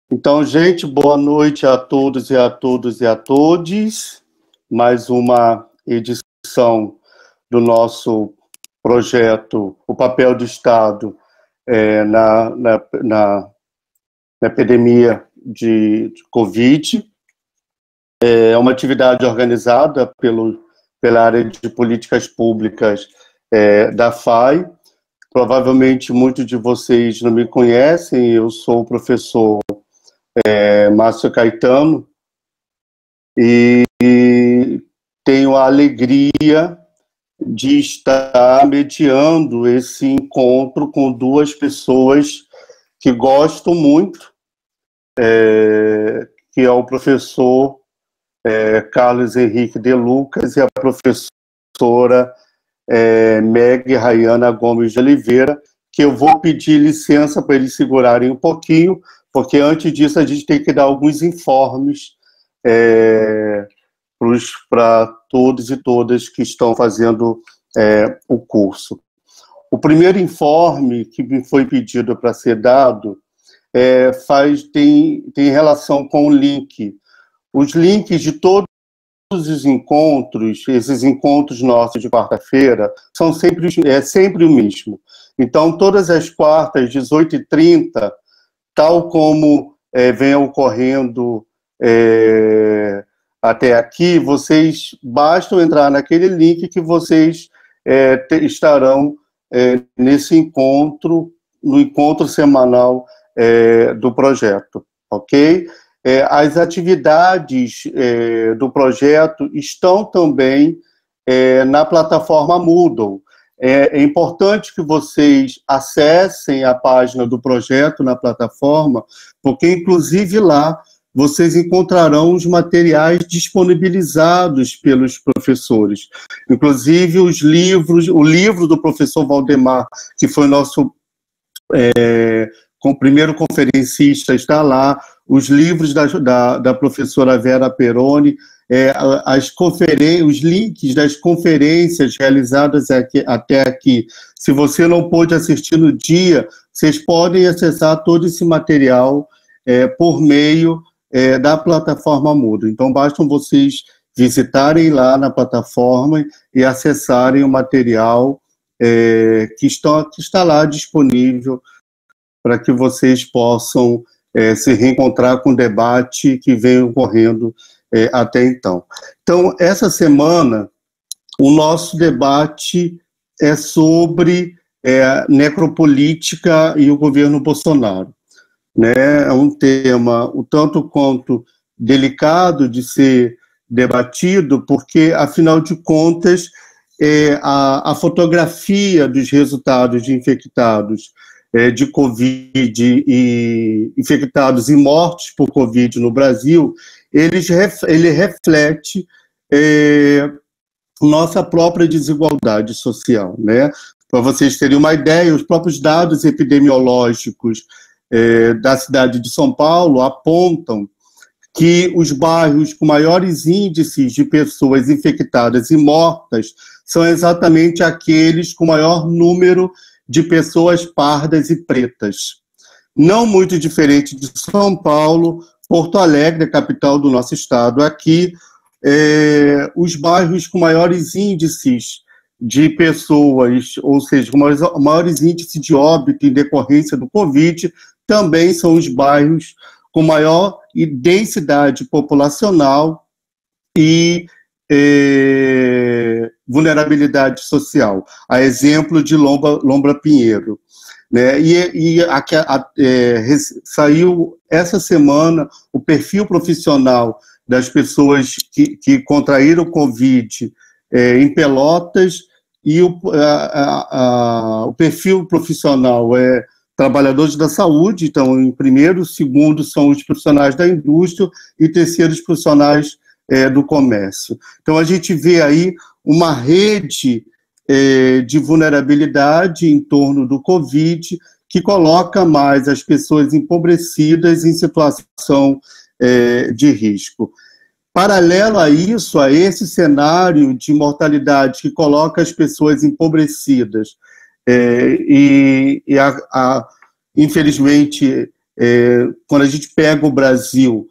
Então, gente, boa noite a todos e a todos e a todes. Mais uma edição do nosso projeto O Papel do Estado na epidemia de Covid. É uma atividade organizada pela área de políticas públicas da FAI. Provavelmente muitos de vocês não me conhecem, eu sou o professor Márcio Caetano e tenho a alegria de estar mediando esse encontro com duas pessoas que gosto muito, que é o professor Carlos Henrique de Lucas e a professora Meg Rayana Gomes de Oliveira, que eu vou pedir licença para eles segurarem um pouquinho, porque antes disso a gente tem que dar alguns informes para todos e todas que estão fazendo o curso. O primeiro informe que me foi pedido para ser dado tem relação com o link. Os links de todos os encontros, esses encontros nossos de quarta-feira, são sempre o mesmo. Então, todas as quartas, 18h30, tal como vem ocorrendo até aqui, vocês bastam entrar naquele link que vocês estarão nesse encontro, no encontro semanal do projeto, ok? As atividades do projeto estão também na plataforma Moodle. É importante que vocês acessem a página do projeto na plataforma, porque, inclusive, lá vocês encontrarão os materiais disponibilizados pelos professores. Inclusive, o livro do professor Valdemar, que foi nosso primeiro conferencista, está lá, os livros da professora Vera Peroni, os links das conferências realizadas até aqui. Se você não pôde assistir no dia, vocês podem acessar todo esse material por meio da plataforma Moodle. Então, basta vocês visitarem lá na plataforma e acessarem o material que está lá disponível para que vocês possam se reencontrar com o debate que vem ocorrendo até então. Então, essa semana, o nosso debate é sobre necropolítica e o governo Bolsonaro. É um tema um tanto quanto delicado de ser debatido, porque, afinal de contas, a fotografia dos resultados de infectados de Covid e infectados e mortos por Covid no Brasil, ele reflete nossa própria desigualdade social, né? Para vocês terem uma ideia, os próprios dados epidemiológicos da cidade de São Paulo apontam que os bairros com maiores índices de pessoas infectadas e mortas são exatamente aqueles com maior número de pessoas pardas e pretas. Não muito diferente de São Paulo, Porto Alegre, a capital do nosso estado, aqui, os bairros com maiores índices de pessoas, ou seja, com maiores índices de óbito em decorrência do Covid, também são os bairros com maior densidade populacional e vulnerabilidade social, a exemplo de Lombra Pinheiro. Né? Saiu essa semana o perfil profissional das pessoas que contraíram Covid em Pelotas, e o perfil profissional trabalhadores da saúde, então, em primeiro, segundo são os profissionais da indústria e terceiro, os profissionais do comércio. Então, a gente vê aí uma rede de vulnerabilidade em torno do Covid, que coloca mais as pessoas empobrecidas em situação de risco. Paralelo a isso, a esse cenário de mortalidade que coloca as pessoas empobrecidas infelizmente, quando a gente pega o Brasil,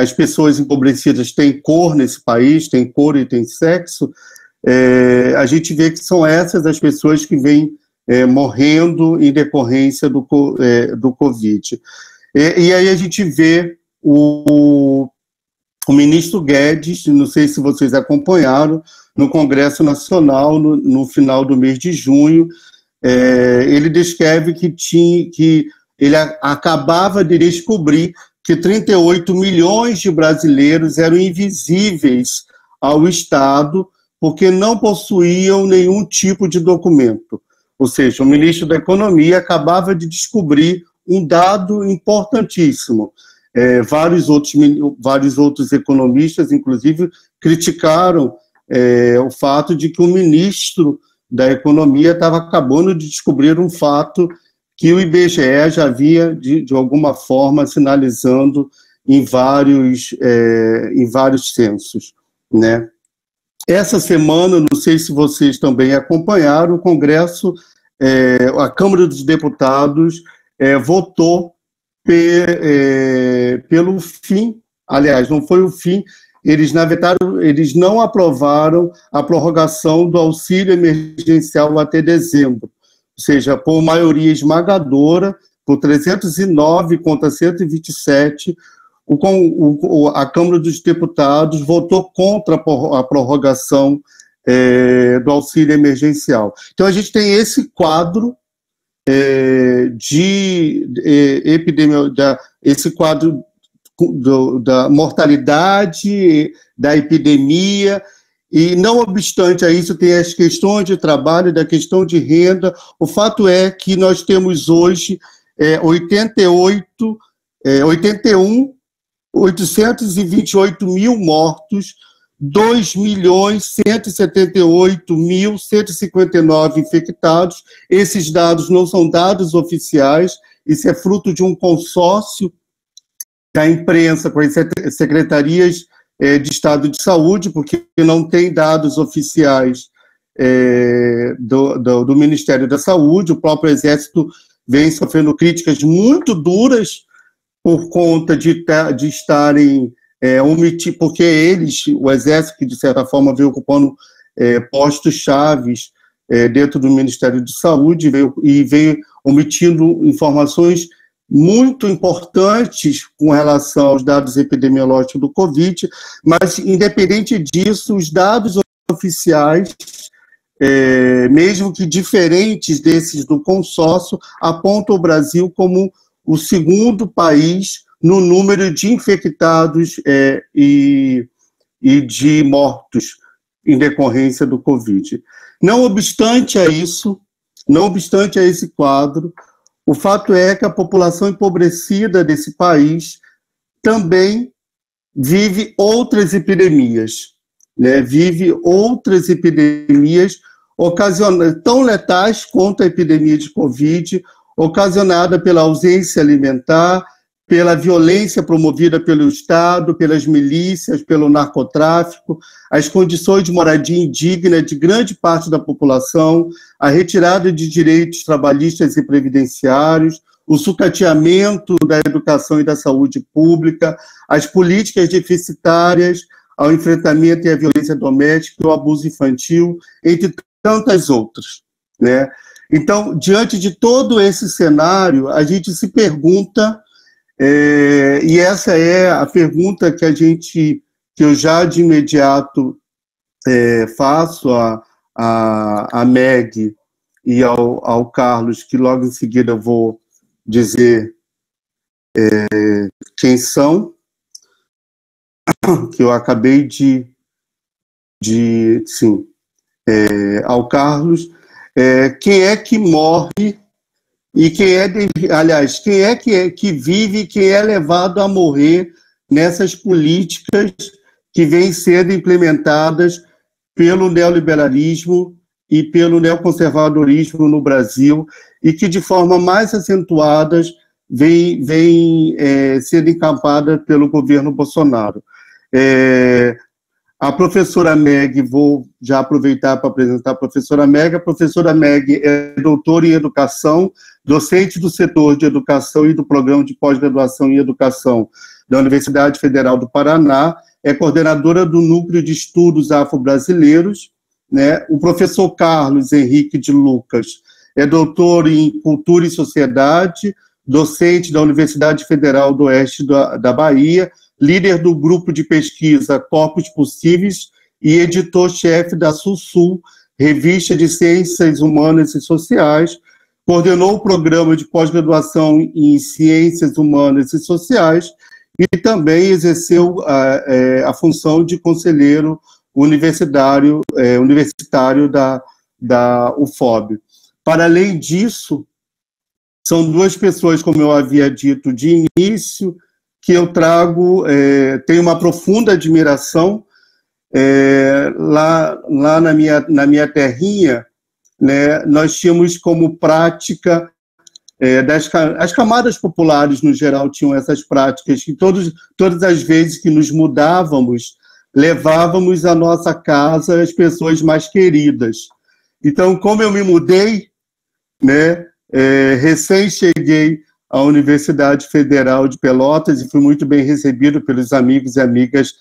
as pessoas empobrecidas têm cor nesse país, têm cor e têm sexo, a gente vê que são essas as pessoas que vêm morrendo em decorrência do Covid. E aí a gente vê o ministro Guedes, não sei se vocês acompanharam, no Congresso Nacional, no final do mês de junho, ele descreve que ele acabava de descobrir que 38 milhões de brasileiros eram invisíveis ao Estado porque não possuíam nenhum tipo de documento. Ou seja, o ministro da Economia acabava de descobrir um dado importantíssimo. Vários outros economistas, inclusive, criticaram o fato de que o ministro da Economia estava acabando de descobrir um fato que o IBGE já havia, de alguma forma, sinalizando em vários censos, né? Essa semana, não sei se vocês também acompanharam, o Congresso, a Câmara dos Deputados, votou pelo fim, aliás, não foi o fim, eles não aprovaram a prorrogação do auxílio emergencial até dezembro, ou seja, por maioria esmagadora, por 309 contra 127, a Câmara dos Deputados votou contra a prorrogação do auxílio emergencial. Então, a gente tem esse quadro esse quadro da mortalidade, da epidemia, e não obstante a isso, tem as questões de trabalho, da questão de renda. O fato é que nós temos hoje 828 mil mortos, 2.178.159 infectados. Esses dados não são dados oficiais, isso é fruto de um consórcio da imprensa com as secretarias de Estado de Saúde, porque não tem dados oficiais do Ministério da Saúde. O próprio Exército vem sofrendo críticas muito duras por conta de estarem omitindo, porque o Exército, que de certa forma veio ocupando postos chaves dentro do Ministério de Saúde, veio omitindo informações muito importantes com relação aos dados epidemiológicos do Covid, mas, independente disso, os dados oficiais, mesmo que diferentes desses do consórcio, apontam o Brasil como o segundo país no número de infectados e de mortos em decorrência do Covid. Não obstante a isso, não obstante a esse quadro, o fato é que a população empobrecida desse país também vive outras epidemias, né? Vive outras epidemias tão letais quanto a epidemia de Covid, ocasionada pela ausência alimentar, pela violência promovida pelo Estado, pelas milícias, pelo narcotráfico, as condições de moradia indigna de grande parte da população, a retirada de direitos trabalhistas e previdenciários, o sucateamento da educação e da saúde pública, as políticas deficitárias ao enfrentamento e à violência doméstica, o abuso infantil, entre tantas outras, né? Então, diante de todo esse cenário, a gente se pergunta, e essa é a pergunta que eu já de imediato faço a Meg e ao Carlos, que logo em seguida eu vou dizer quem são, que eu acabei ao Carlos, quem é que morre e quem é que vive e quem é levado a morrer nessas políticas que vêm sendo implementadas pelo neoliberalismo e pelo neoconservadorismo no Brasil e que, de forma mais acentuada, vem sendo encampada pelo governo Bolsonaro. A professora Meg, vou já aproveitar para apresentar a professora Meg. A professora Meg é doutora em educação, docente do setor de educação e do programa de pós-graduação em educação da Universidade Federal do Paraná, é coordenadora do Núcleo de Estudos Afro-Brasileiros, né? O professor Carlos Henrique de Lucas é doutor em Cultura e Sociedade, docente da Universidade Federal do Oeste da Bahia, líder do grupo de pesquisa Corpos Possíveis e editor-chefe da Sul-Sul, revista de Ciências Humanas e Sociais, coordenou o programa de pós-graduação em Ciências Humanas e Sociais e também exerceu a função de conselheiro universitário da UFOB. Para além disso, são duas pessoas, como eu havia dito de início, que eu trago, tenho uma profunda admiração. Lá na minha terrinha, né, nós tínhamos como prática, as camadas populares, no geral, tinham essas práticas, que todas as vezes que nos mudávamos, levávamos à nossa casa as pessoas mais queridas. Então, como eu me mudei, né, recém cheguei à Universidade Federal de Pelotas e fui muito bem recebido pelos amigos e amigas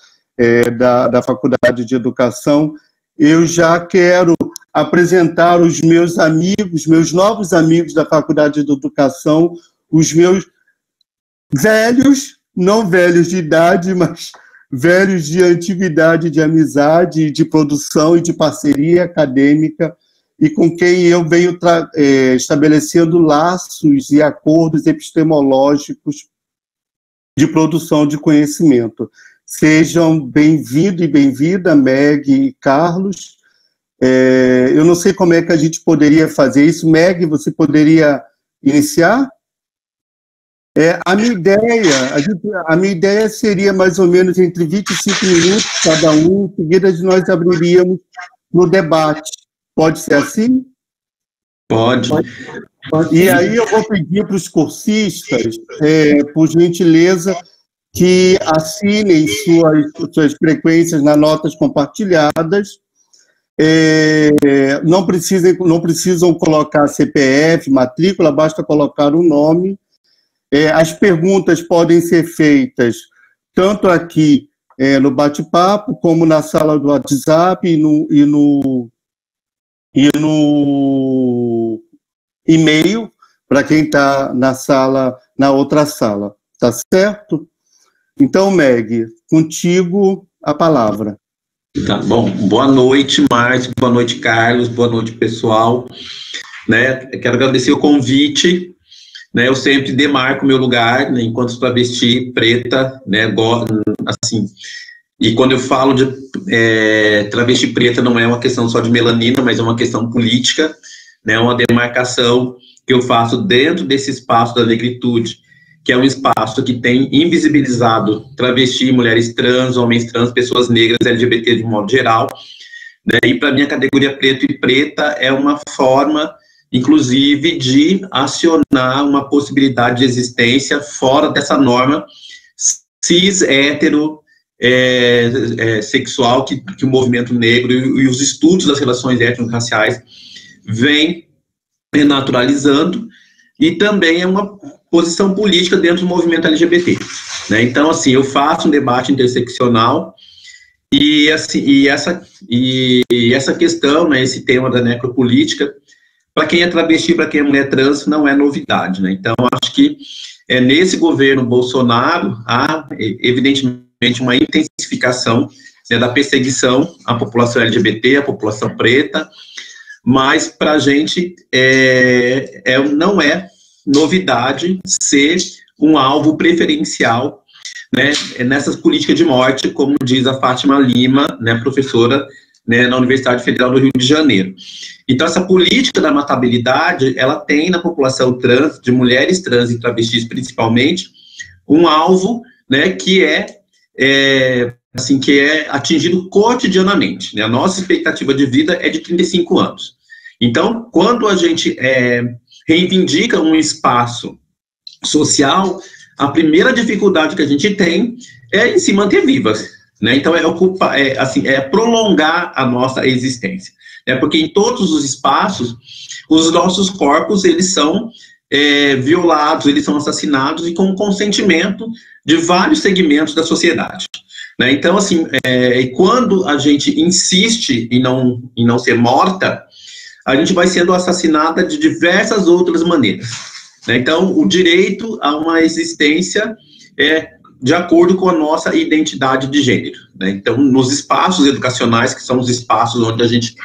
da Faculdade de Educação, eu já quero apresentar os meus amigos, meus novos amigos da Faculdade de Educação, os meus velhos, não velhos de idade, mas velhos de antiguidade, de amizade, de produção e de parceria acadêmica, e com quem eu venho estabelecendo laços e acordos epistemológicos de produção de conhecimento. Sejam bem-vindos e bem-vinda, Meg e Carlos. Eu não sei como é que a gente poderia fazer isso. Meg, você poderia iniciar? A minha ideia seria mais ou menos entre 25 minutos cada um, em seguida nós abriríamos no debate. Pode ser assim? Pode. E aí eu vou pedir para os cursistas, por gentileza, que assinem suas frequências nas notas compartilhadas. Não precisam colocar CPF, matrícula, basta colocar o nome. As perguntas podem ser feitas tanto aqui no bate-papo, como na sala do WhatsApp e no e-mail, para quem está na outra sala. Tá certo? Então, Meg, contigo a palavra. Tá bom. Boa noite, Márcio. Boa noite, Carlos. Boa noite, pessoal. Né? Eu quero agradecer o convite. Né? Eu sempre demarco meu lugar, né, enquanto travesti preta, né? Assim. E quando eu falo de travesti preta, não é uma questão só de melanina, mas é uma questão política, né? Uma demarcação que eu faço dentro desse espaço da negritude, que é um espaço que tem invisibilizado travesti, mulheres trans, homens trans, pessoas negras, LGBT de modo geral, né? E para mim a categoria preto e preta é uma forma, inclusive, de acionar uma possibilidade de existência fora dessa norma cis, hétero, sexual que o movimento negro e os estudos das relações étnico-raciais vêm naturalizando, e também é uma posição política dentro do movimento LGBT, né? Então, assim, eu faço um debate interseccional e essa questão, né, esse tema da necropolítica, para quem é travesti, para quem é mulher trans, não é novidade, né? Então, acho que nesse governo Bolsonaro há, evidentemente, uma intensificação, né, da perseguição à população LGBT, à população preta, mas para a gente não é novidade ser um alvo preferencial, né, nessas políticas de morte, como diz a Fátima Lima, né, professora, né, na Universidade Federal do Rio de Janeiro. Então, essa política da matabilidade, ela tem na população trans, de mulheres trans e travestis principalmente, um alvo, né, que é atingido cotidianamente, né? A nossa expectativa de vida é de 35 anos. Então, quando a gente reivindica um espaço social, a primeira dificuldade que a gente tem é em se manter viva, né? Então, é prolongar a nossa existência, né? Porque em todos os espaços, os nossos corpos, eles são violados, eles são assassinados e com o consentimento de vários segmentos da sociedade, né? Então, assim, quando a gente insiste em não ser morta, a gente vai sendo assassinada de diversas outras maneiras, né? Então, o direito a uma existência é de acordo com a nossa identidade de gênero, né? Então, nos espaços educacionais, que são os espaços onde a gente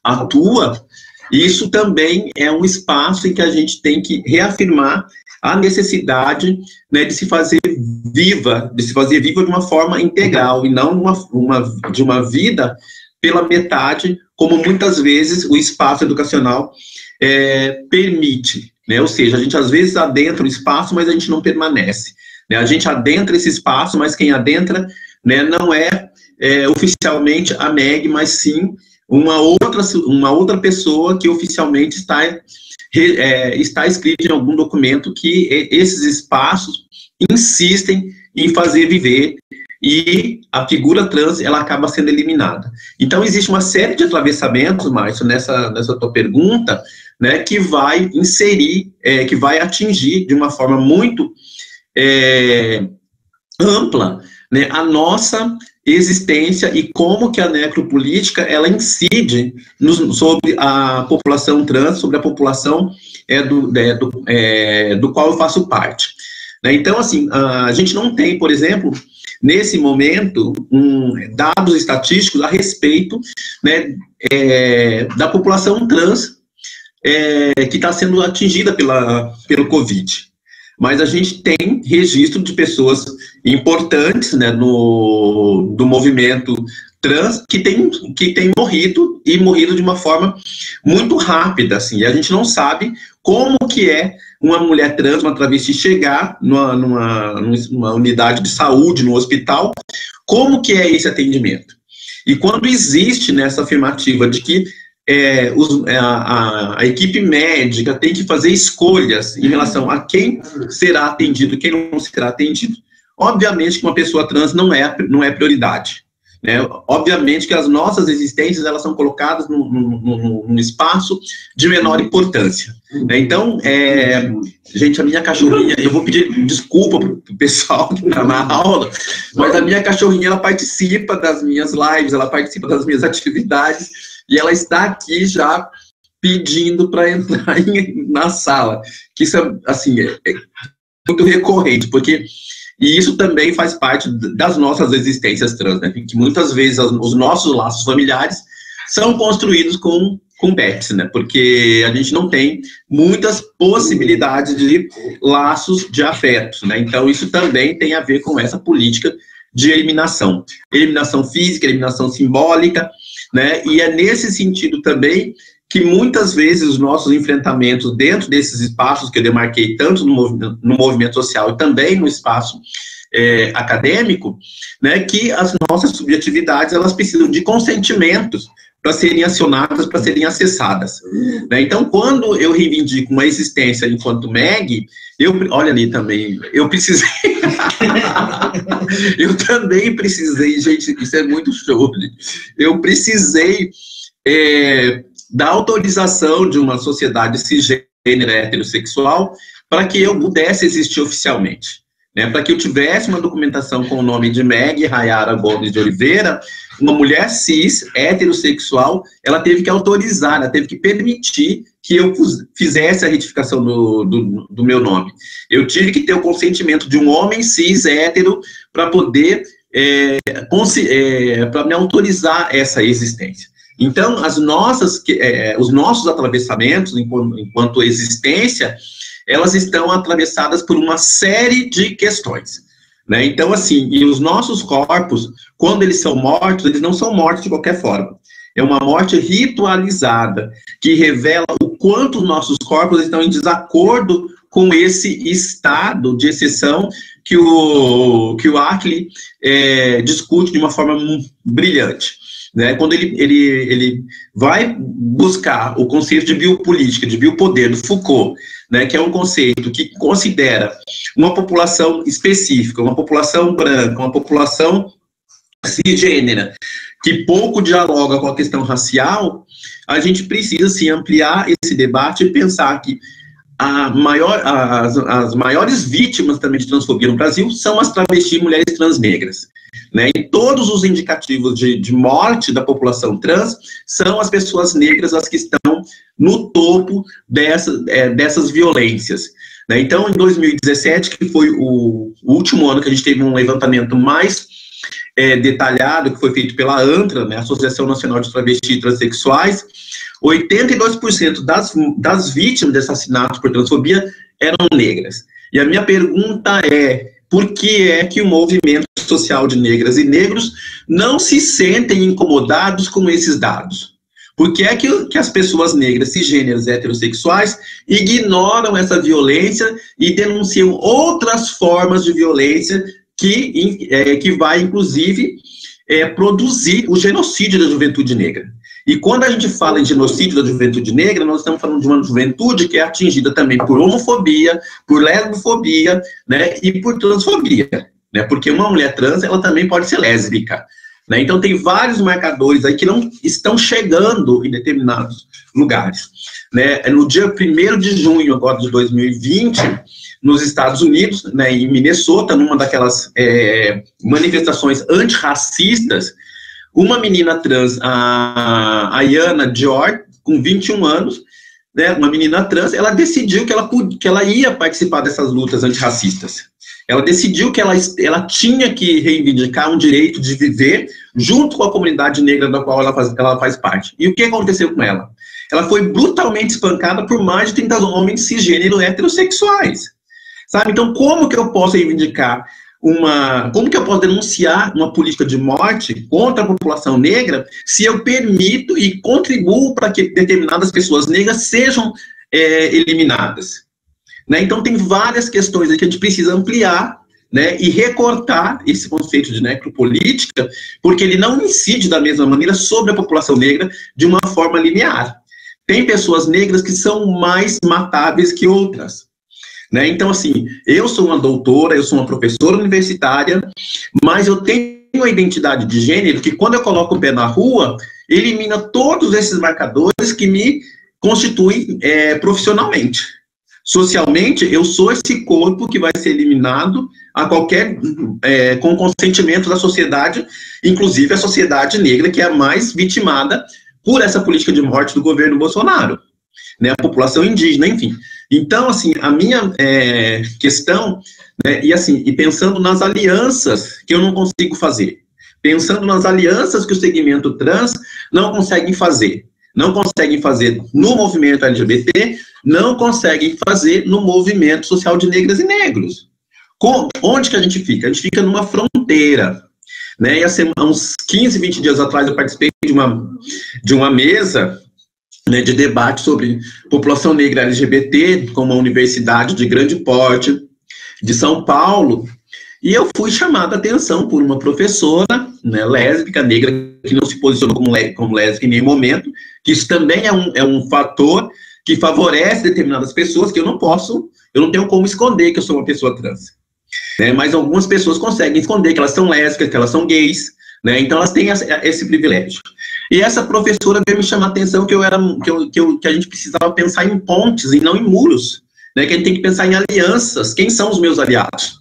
atua, isso também é um espaço em que a gente tem que reafirmar a necessidade, né, de se fazer viva de uma forma integral, e não de uma vida pela metade, como muitas vezes o espaço educacional permite, né? Ou seja, a gente às vezes adentra o espaço, mas a gente não permanece, né? A gente adentra esse espaço, mas quem adentra, né, não é oficialmente a MEG, mas sim uma outra pessoa que oficialmente está escrito em algum documento que esses espaços insistem em fazer viver, e a figura trans, ela acaba sendo eliminada. Então, existe uma série de atravessamentos, Márcio, nessa tua pergunta, né, que vai inserir, que vai atingir de uma forma muito ampla, né, a nossa existência e como que a necropolítica, ela incide sobre a população trans, sobre a população do qual eu faço parte, né? Então, assim, a gente não tem, por exemplo, nesse momento, dados estatísticos a respeito, né, da população trans que está sendo atingida pelo Covid. Mas a gente tem registro de pessoas importantes, né, do movimento trans que tem morrido, e morrido de uma forma muito rápida, assim, e a gente não sabe como que é uma mulher trans, uma travesti, chegar numa unidade de saúde, no hospital, como que é esse atendimento. E quando existe nessa afirmativa de que a equipe médica tem que fazer escolhas em relação a quem será atendido e quem não será atendido, obviamente que uma pessoa trans não é prioridade, né? Obviamente que as nossas existências, elas são colocadas num espaço de menor importância, né? Então, gente, a minha cachorrinha, eu vou pedir desculpa pro pessoal que está na aula, mas a minha cachorrinha, ela participa das minhas lives, ela participa das minhas atividades, e ela está aqui já pedindo para entrar na sala, que isso assim, é muito recorrente, porque e isso também faz parte das nossas existências trans, né? Que muitas vezes os nossos laços familiares são construídos com pets, né? Porque a gente não tem muitas possibilidades de laços de afetos, né? Então, isso também tem a ver com essa política de eliminação física, eliminação simbólica, né? E é nesse sentido também que muitas vezes os nossos enfrentamentos dentro desses espaços que eu demarquei, tanto no movimento social e também no espaço acadêmico, né, que as nossas subjetividades, elas precisam de consentimentos para serem acionadas, para serem acessadas, né? Então, quando eu reivindico uma existência enquanto MEG, olha ali também, eu precisei, eu também precisei, gente, isso é muito show, eu precisei da autorização de uma sociedade cisgênera heterossexual para que eu pudesse existir oficialmente, né? Para que eu tivesse uma documentação com o nome de Meg Rayara Gomes de Oliveira, uma mulher cis, heterossexual, ela teve que autorizar, ela teve que permitir que eu fizesse a retificação do meu nome. Eu tive que ter o consentimento de um homem cis, hétero, para poder, para me autorizar essa existência. Então, os nossos atravessamentos, enquanto existência, elas estão atravessadas por uma série de questões, né? Então, assim, e os nossos corpos, quando eles são mortos, eles não são mortos de qualquer forma. É uma morte ritualizada, que revela o quanto os nossos corpos estão em desacordo com esse estado de exceção que o Ackley discute de uma forma brilhante, né? Quando ele vai buscar o conceito de biopolítica, de biopoder, do Foucault, né, que é um conceito que considera uma população específica, uma população branca, uma população cisgênera, que pouco dialoga com a questão racial, a gente precisa, sim, ampliar esse debate e pensar que as maiores vítimas também de transfobia no Brasil são as travestis e mulheres trans negras, né? E todos os indicativos de morte da população trans são as pessoas negras as que estão no topo dessas violências, né? Então, em 2017, que foi o último ano que a gente teve um levantamento mais detalhado, que foi feito pela ANTRA, né, Associação Nacional de Travestis e Transsexuais, 82% das vítimas de assassinatos por transfobia eram negras. E a minha pergunta é, por que é que o movimento social de negras e negros não se sentem incomodados com esses dados? Por que é que as pessoas negras, cisgêneras, heterossexuais, ignoram essa violência e denunciam outras formas de violência que vai, inclusive, produzir o genocídio da juventude negra? E quando a gente fala em genocídio da juventude negra, nós estamos falando de uma juventude que é atingida também por homofobia, por lesbofobia, né, e por transfobia, né, porque uma mulher trans, ela também pode ser lésbica, né? Então tem vários marcadores aí que não estão chegando em determinados lugares, né? No dia 1º de junho agora de 2020, nos Estados Unidos, né, em Minnesota, numa daquelas manifestações antirracistas, uma menina trans, a Ayana George, com 21 anos, né, uma menina trans, ela decidiu que ela ia participar dessas lutas antirracistas. Ela decidiu que ela tinha que reivindicar um direito de viver junto com a comunidade negra da qual ela faz parte. E o que aconteceu com ela? Ela foi brutalmente espancada por mais de 30 homens cisgênero heterossexuais. Sabe? Então, como que eu posso reivindicar como que eu posso denunciar uma política de morte contra a população negra se eu permito e contribuo para que determinadas pessoas negras sejam eliminadas? Né? Então, tem várias questões aí que a gente precisa ampliar, né, e recortar esse conceito de necropolítica, porque ele não incide da mesma maneira sobre a população negra de uma forma linear. Tem pessoas negras que são mais matáveis que outras. Né? Então, assim, eu sou uma doutora, eu sou uma professora universitária, mas eu tenho uma identidade de gênero que, quando eu coloco o pé na rua, elimina todos esses marcadores que me constituem profissionalmente. Socialmente, eu sou esse corpo que vai ser eliminado com consentimento da sociedade, inclusive a sociedade negra, que é a mais vitimada por essa política de morte do governo Bolsonaro, né? A população indígena, enfim. Então, assim, a minha questão, né, e pensando nas alianças que eu não consigo fazer, pensando nas alianças que o segmento trans não conseguem fazer no movimento LGBT, não conseguem fazer no movimento social de negras e negros. Onde que a gente fica? A gente fica numa fronteira, né? E há uns 15, 20 dias atrás eu participei de uma mesa, né, de debate sobre população negra LGBT, com uma universidade de grande porte de São Paulo, e eu fui chamada a atenção por uma professora, né, lésbica, negra, que não se posicionou como lésbica em nenhum momento, que isso também é um fator que favorece determinadas pessoas, que eu não tenho como esconder que eu sou uma pessoa trans, né, mas algumas pessoas conseguem esconder que elas são lésbicas, que elas são gays, né, então elas têm esse privilégio. E essa professora veio me chamar a atenção que a gente precisava pensar em pontes e não em muros, né, que a gente tem que pensar em alianças. Quem são os meus aliados?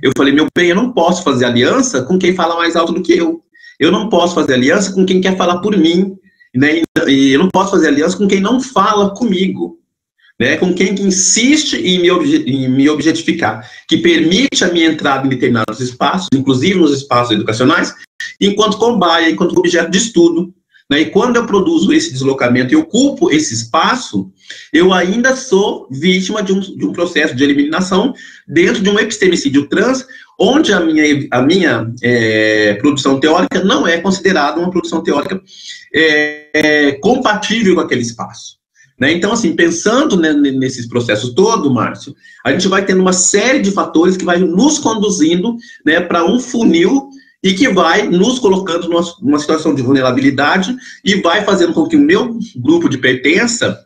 Eu falei, meu bem, eu não posso fazer aliança com quem fala mais alto do que eu. Eu não posso fazer aliança com quem quer falar por mim, né, e eu não posso fazer aliança com quem não fala comigo, né, com quem insiste em me objetificar, que permite a minha entrada em determinados espaços, inclusive nos espaços educacionais, enquanto cobaia, enquanto objeto de estudo. Né? E quando eu produzo esse deslocamento e ocupo esse espaço, eu ainda sou vítima de um processo de eliminação dentro de um epistemicídio trans, onde a minha produção teórica não é considerada uma produção teórica compatível com aquele espaço. Né? Então, assim, pensando nesses processos todos, Márcio, a gente vai tendo uma série de fatores que vai nos conduzindo, né, para um funil e que vai nos colocando numa situação de vulnerabilidade e vai fazendo com que o meu grupo de pertença,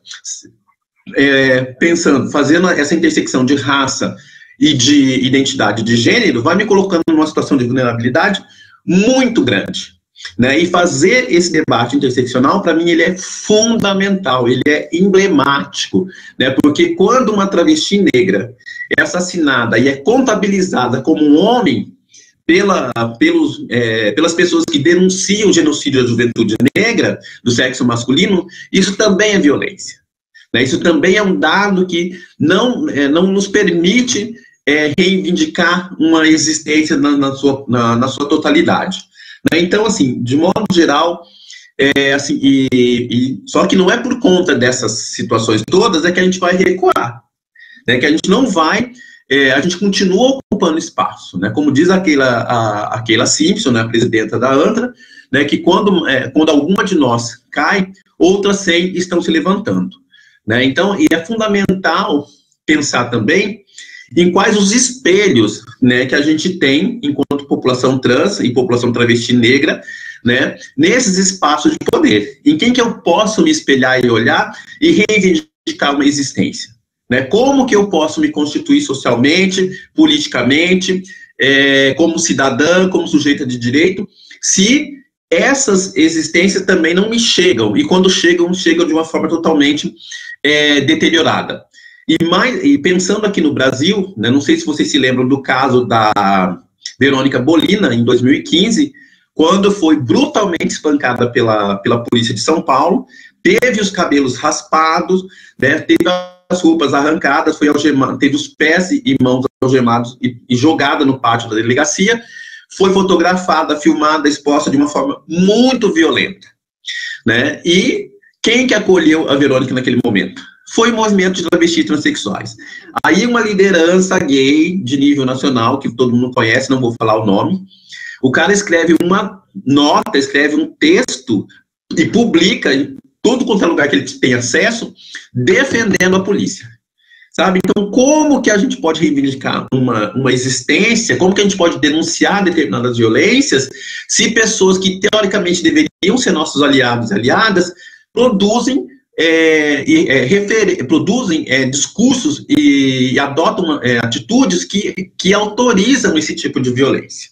fazendo essa intersecção de raça e de identidade de gênero, vai me colocando numa situação de vulnerabilidade, muito grande, né? E fazer esse debate interseccional, para mim, ele é fundamental, ele é emblemático, né? Porque quando uma travesti negra é assassinada e é contabilizada como um homem pelas pessoas que denunciam o genocídio da juventude negra, do sexo masculino, isso também é violência, né? Isso também é um dado que não nos permite reivindicar uma existência na sua totalidade. Né? Então, assim, de modo geral, só que não é por conta dessas situações todas que a gente vai recuar, né? Que a gente não vai, a gente continua ocupando espaço, né? Como diz a Keila Simpson, né, a presidenta da ANTRA, né, que quando alguma de nós cai, outras 100 estão se levantando, né? Então, e é fundamental pensar também em quais os espelhos, né, que a gente tem enquanto população trans e população travesti negra, né, nesses espaços de poder. Em quem que eu posso me espelhar e olhar e reivindicar uma existência, né? Como que eu posso me constituir socialmente, politicamente, como cidadã, como sujeita de direito, se essas existências também não me chegam, e quando chegam de uma forma totalmente deteriorada. E pensando aqui no Brasil, né, não sei se vocês se lembram do caso da Verônica Bolina, em 2015, quando foi brutalmente espancada pela polícia de São Paulo, teve os cabelos raspados, né, teve as roupas arrancadas, foi algemada, teve os pés e mãos algemados e jogada no pátio da delegacia, foi fotografada, filmada, exposta de uma forma muito violenta, né? E quem que acolheu a Verônica naquele momento? Foi o movimento de travestis transexuais. Aí uma liderança gay de nível nacional, que todo mundo conhece, não vou falar o nome, o cara escreve uma nota, escreve um texto e publica em todo quanto é lugar que ele tem acesso, defendendo a polícia, sabe? Então, como que a gente pode reivindicar uma existência, como que a gente pode denunciar determinadas violências, se pessoas que, teoricamente, deveriam ser nossos aliados e aliadas, produzem discursos e adotam atitudes que autorizam esse tipo de violência,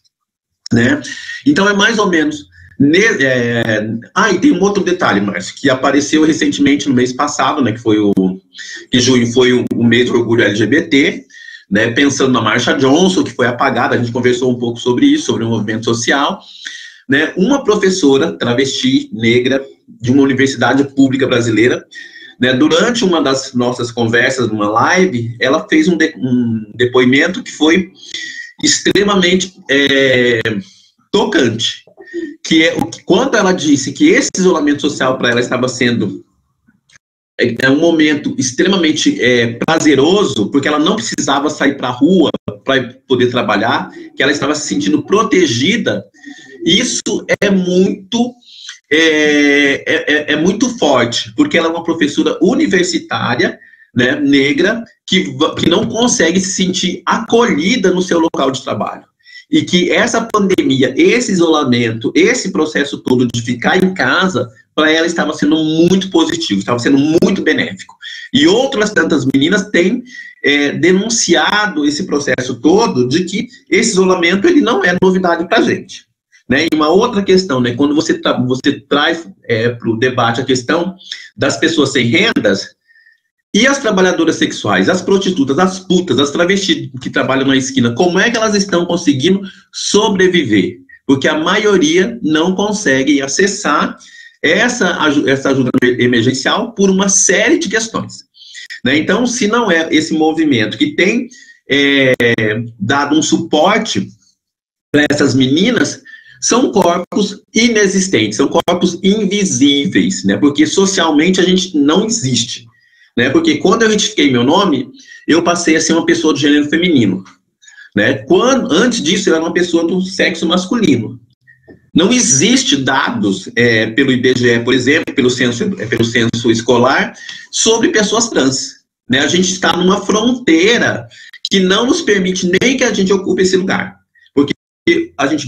né? Então, é mais ou menos... e tem um outro detalhe, Márcio, que apareceu recentemente no mês passado, né, que junho foi o mês do orgulho LGBT, né, pensando na Marsha Johnson, que foi apagada, a gente conversou um pouco sobre isso, sobre o movimento social, né, uma professora travesti negra de uma universidade pública brasileira, né, durante uma das nossas conversas, numa live, ela fez um depoimento que foi extremamente tocante, que quando ela disse que esse isolamento social para ela estava sendo um momento extremamente prazeroso, porque ela não precisava sair para a rua para poder trabalhar, que ela estava se sentindo protegida, isso é muito forte, porque ela é uma professora universitária, né, negra, que não consegue se sentir acolhida no seu local de trabalho. E que essa pandemia, esse isolamento, esse processo todo de ficar em casa, para ela estava sendo muito positivo, estava sendo muito benéfico. E outras tantas meninas têm denunciado esse processo todo de que esse isolamento ele não é novidade para a gente. Né? E uma outra questão, né, quando você traz para o debate a questão das pessoas sem rendas, e as trabalhadoras sexuais, as prostitutas, as putas, as travestis que trabalham na esquina, como é que elas estão conseguindo sobreviver? Porque a maioria não consegue acessar essa ajuda emergencial por uma série de questões. Né? Então, se não é esse movimento que tem dado um suporte para essas meninas, são corpos inexistentes, são corpos invisíveis, né? Porque socialmente a gente não existe. Né? Porque quando eu retifiquei meu nome, eu passei a ser uma pessoa do gênero feminino. Né? Antes disso, eu era uma pessoa do sexo masculino. Não existe dados pelo IBGE, por exemplo, pelo censo escolar, sobre pessoas trans. Né? A gente está numa fronteira que não nos permite nem que a gente ocupe esse lugar. Porque a gente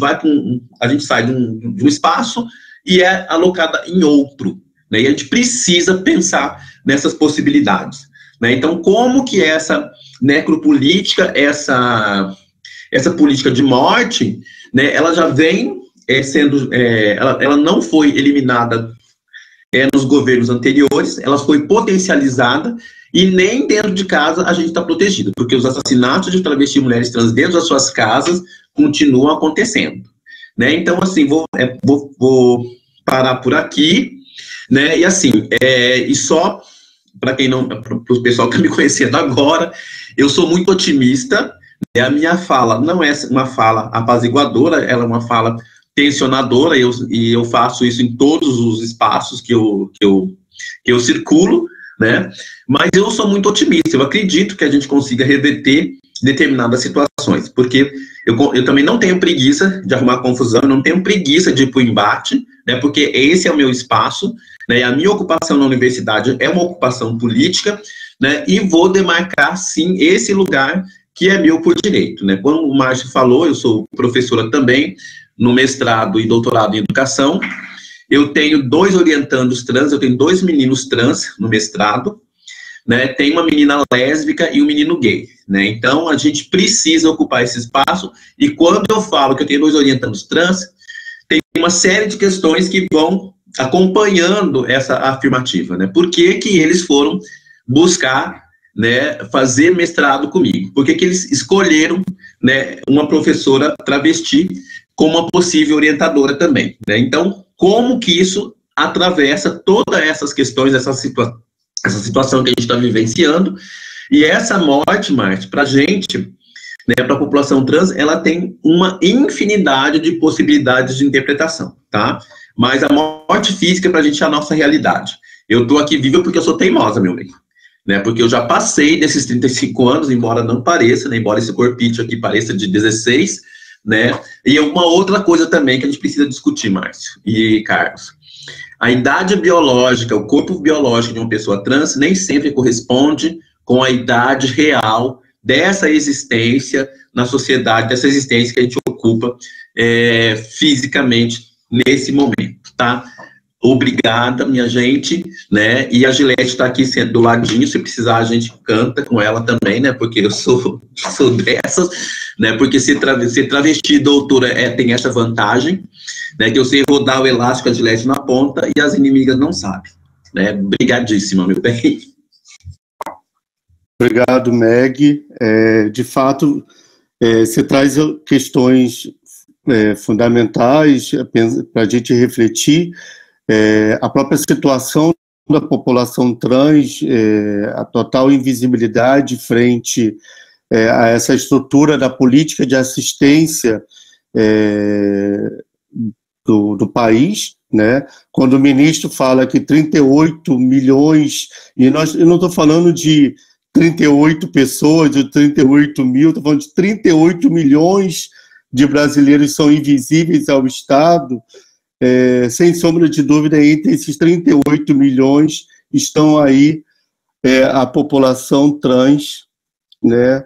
sai de um espaço e é alocada em outro. Né? E a gente precisa pensar nessas possibilidades. Né? Então, como que essa necropolítica, essa política de morte, né, ela já vem ela não foi eliminada nos governos anteriores, ela foi potencializada e nem dentro de casa a gente está protegido, porque os assassinatos de travesti e mulheres trans dentro das suas casas continuam acontecendo, né? Então, assim, vou parar por aqui, né? E assim, e só para quem não, para o pessoal que está me conhecendo agora, eu sou muito otimista, né? A minha fala não é uma fala apaziguadora, ela é uma fala tensionadora, e eu faço isso em todos os espaços que eu circulo, né? Mas eu sou muito otimista, eu acredito que a gente consiga reverter determinadas situações, porque eu também não tenho preguiça de arrumar confusão, eu não tenho preguiça de ir para o embate, né? Porque esse é o meu espaço, né? A minha ocupação na universidade é uma ocupação política, né? E vou demarcar, sim, esse lugar que é meu por direito, né? Como o Márcio falou, eu sou professora também, no mestrado e doutorado em educação. Eu tenho 2 orientandos trans, eu tenho 2 meninos trans no mestrado, né? Tem uma menina lésbica e um menino gay, né? Então, a gente precisa ocupar esse espaço, e quando eu falo que eu tenho 2 orientandos trans, tem uma série de questões que vão acompanhando essa afirmativa, né? Por que que eles foram buscar, né, fazer mestrado comigo? Por que que eles escolheram, né, uma professora travesti como uma possível orientadora também, né? Então, como que isso atravessa todas essas questões, essa situação que a gente está vivenciando? E essa morte, Márcio, para a gente, né, para a população trans, ela tem uma infinidade de possibilidades de interpretação, tá? Mas a morte física, para a gente, é a nossa realidade. Eu estou aqui viva porque eu sou teimosa, meu bem, né? Porque eu já passei desses 35 anos, embora não pareça, né? Embora esse corpite aqui pareça de 16, né? E uma outra coisa também que a gente precisa discutir, Márcio e Carlos. A idade biológica, o corpo biológico de uma pessoa trans nem sempre corresponde com a idade real dessa existência na sociedade, dessa existência que a gente ocupa fisicamente nesse momento, tá? Obrigada, minha gente, né? E a Gilete está aqui do ladinho, se precisar a gente canta com ela também, né? Porque eu sou dessas, né? Porque ser travesti doutora tem essa vantagem, né? Que eu sei rodar o elástico, a Gilete na ponta, e as inimigas não sabem, né? Obrigadíssima, meu bem. Obrigado, Meg. De fato, você traz questões fundamentais para a gente refletir. A própria situação da população trans, a total invisibilidade frente a essa estrutura da política de assistência do país, né? Quando o ministro fala que 38 milhões, e eu não estou falando de 38 pessoas, de 38 mil, estou falando de 38 milhões de brasileiros são invisíveis ao Estado. Sem sombra de dúvida, entre esses 38 milhões estão aí a população trans, né,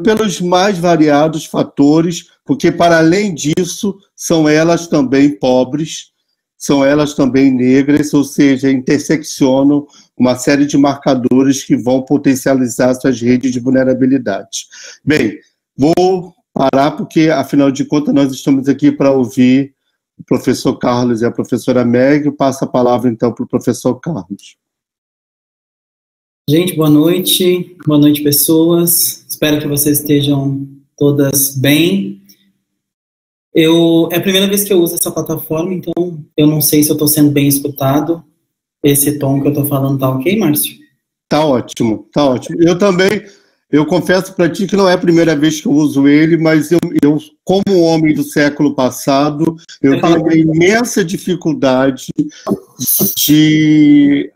pelos mais variados fatores, porque, para além disso, são elas também pobres, são elas também negras, ou seja, interseccionam uma série de marcadores que vão potencializar suas redes de vulnerabilidade. Bem, vou parar porque, afinal de contas, nós estamos aqui para ouvir o professor Carlos e a professora Meg. Passa a palavra, então, para o professor Carlos. Gente, boa noite, pessoas. Espero que vocês estejam todas bem. É a primeira vez que eu uso essa plataforma, então eu não sei se eu estou sendo bem escutado. Esse tom que eu estou falando tá ok, Márcio? Tá ótimo, tá ótimo. Eu também... Eu confesso para ti que não é a primeira vez que eu uso ele, mas eu como homem do século passado, eu tenho uma imensa dificuldade de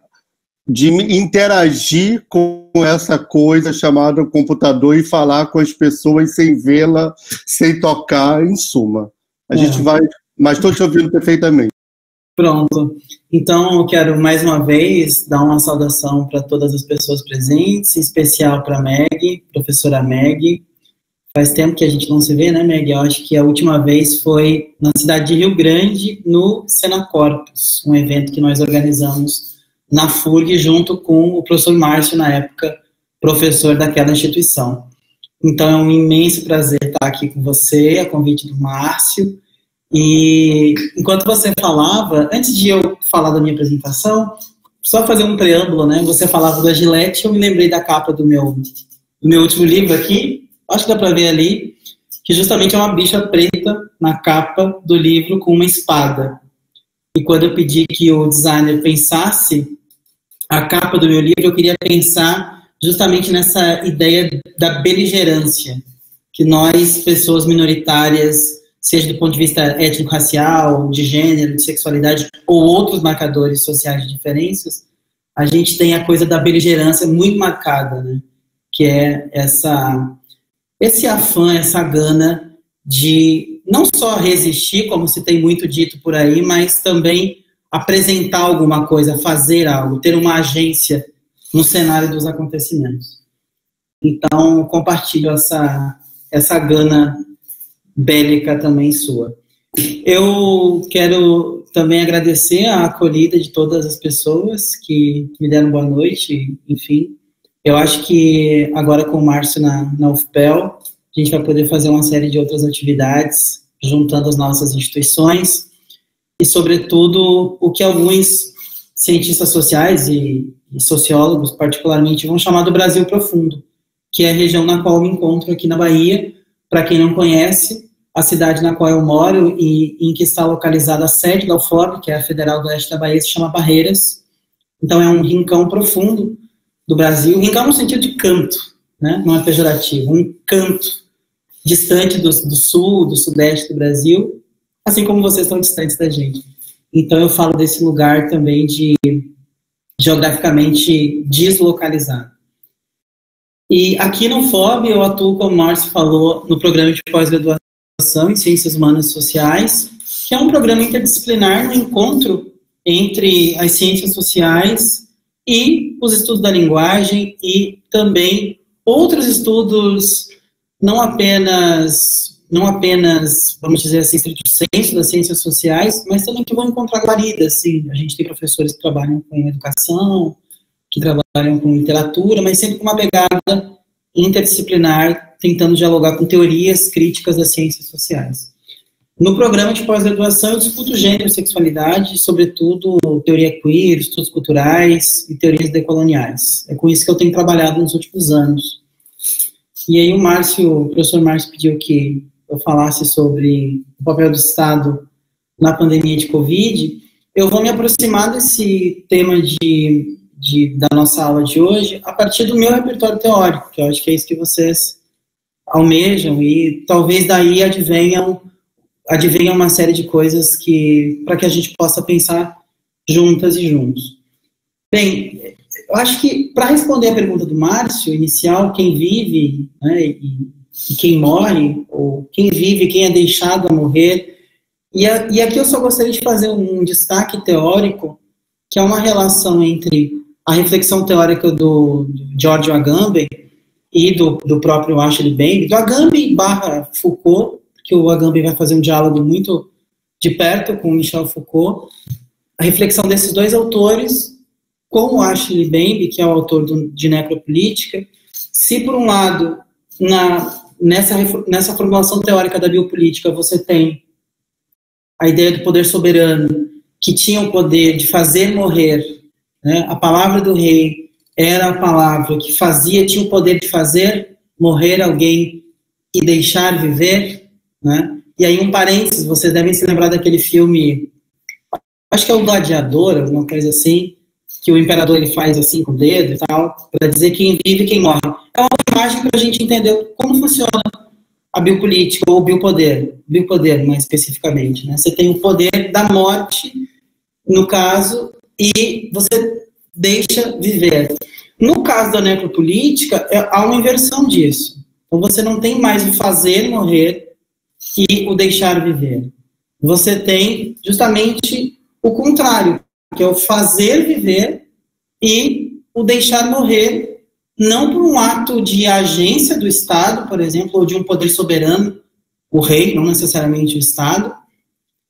interagir com essa coisa chamada computador e falar com as pessoas sem vê-la, sem tocar, em suma. A gente vai... Mas estou te ouvindo perfeitamente. Pronto. Então, eu quero mais uma vez dar uma saudação para todas as pessoas presentes, em especial para a Meg, professora Meg. Faz tempo que a gente não se vê, né, Meg? Eu acho que a última vez foi na cidade de Rio Grande, no Senacorpus, um evento que nós organizamos na FURG, junto com o professor Márcio, na época, professor daquela instituição. Então, é um imenso prazer estar aqui com você, a convite do Márcio. E enquanto você falava, antes de eu falar da minha apresentação, só fazer um preâmbulo, né? Você falava da Gillette, eu me lembrei da capa do meu último livro aqui, acho que dá para ver ali, que justamente é uma bicha preta na capa do livro com uma espada. E quando eu pedi que o designer pensasse a capa do meu livro, eu queria pensar justamente nessa ideia da beligerância, que nós, pessoas minoritárias, seja do ponto de vista étnico-racial, de gênero, de sexualidade, ou outros marcadores sociais de diferenças, a gente tem a coisa da beligerância muito marcada, né? Que é esse afã, essa gana de não só resistir, como se tem muito dito por aí, mas também apresentar alguma coisa, fazer algo, ter uma agência no cenário dos acontecimentos. Então, compartilho essa gana bélica também sua. Eu quero também agradecer a acolhida de todas as pessoas que me deram boa noite, enfim. Eu acho que agora com o Márcio na UFPEL, a gente vai poder fazer uma série de outras atividades, juntando as nossas instituições, e, sobretudo, o que alguns cientistas sociais e sociólogos, particularmente, vão chamar do Brasil Profundo, que é a região na qual eu me encontro aqui na Bahia. Para quem não conhece, a cidade na qual eu moro e em que está localizada a sede da UFOB, que é a Federal do Oeste da Bahia, se chama Barreiras. Então, é um rincão profundo do Brasil, rincão no sentido de canto, né? Não é pejorativo, um canto distante do sul, do sudeste do Brasil, assim como vocês estão distantes da gente. Então, eu falo desse lugar também de geograficamente deslocalizado. E aqui no FOB eu atuo, como o Márcio falou, no programa de pós-graduação em Ciências Humanas e Sociais, que é um programa interdisciplinar no encontro entre as ciências sociais e os estudos da linguagem e também outros estudos, não apenas, vamos dizer assim, estrito senso das ciências sociais, mas também que vão encontrar guaridas, assim. A gente tem professores que trabalham com educação, que trabalham com literatura, mas sempre com uma pegada interdisciplinar, tentando dialogar com teorias críticas das ciências sociais. No programa de pós-graduação, eu discuto gênero e sexualidade, sobretudo teoria queer, estudos culturais e teorias decoloniais. É com isso que eu tenho trabalhado nos últimos anos. E aí o professor Márcio pediu que eu falasse sobre o papel do Estado na pandemia de Covid. Eu vou me aproximar desse tema da nossa aula de hoje a partir do meu repertório teórico, que eu acho que é isso que vocês almejam, e talvez daí advenham uma série de coisas para que a gente possa pensar juntas e juntos. Bem, eu acho que, para responder a pergunta do Márcio, inicial, quem vive, né, e quem morre, ou quem vive, quem é deixado a morrer, e aqui eu só gostaria de fazer um destaque teórico, que é uma relação entre a reflexão teórica do Giorgio Agamben e do próprio Ashley Bembe, do Agamben / Foucault, que o Agamben vai fazer um diálogo muito de perto com o Michel Foucault, a reflexão desses dois autores com o Ashley Bembe, que é o autor de Necropolítica. Se, por um lado, nessa formulação teórica da biopolítica, você tem a ideia do poder soberano, que tinha o poder de fazer morrer, né? A palavra do rei era a palavra que tinha o poder de fazer morrer alguém e deixar viver, né? E aí, um parênteses, vocês devem se lembrar daquele filme, acho que é o Gladiador, alguma coisa assim, que o imperador ele faz assim com o dedo e tal, para dizer quem vive e quem morre. É uma imagem para a gente entender como funciona a biopolítica, ou o biopoder mais especificamente, né? Você tem o poder da morte, no caso, e você deixa viver. No caso da necropolítica, há uma inversão disso. Então, você não tem mais o fazer morrer e o deixar viver. Você tem justamente o contrário, que é o fazer viver e o deixar morrer, não por um ato de agência do Estado, por exemplo, ou de um poder soberano, o rei, não necessariamente o Estado,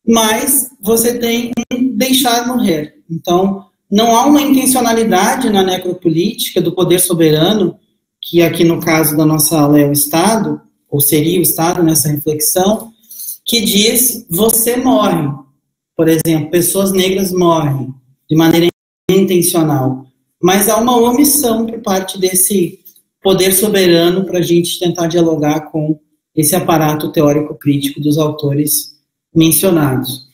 mas você tem um deixar morrer. Então, não há uma intencionalidade na necropolítica do poder soberano, que aqui no caso da nossa aula é o Estado, ou seria o Estado nessa reflexão, que diz você morre. Por exemplo, pessoas negras morrem de maneira intencional. Mas há uma omissão por parte desse poder soberano para a gente tentar dialogar com esse aparato teórico-crítico dos autores mencionados.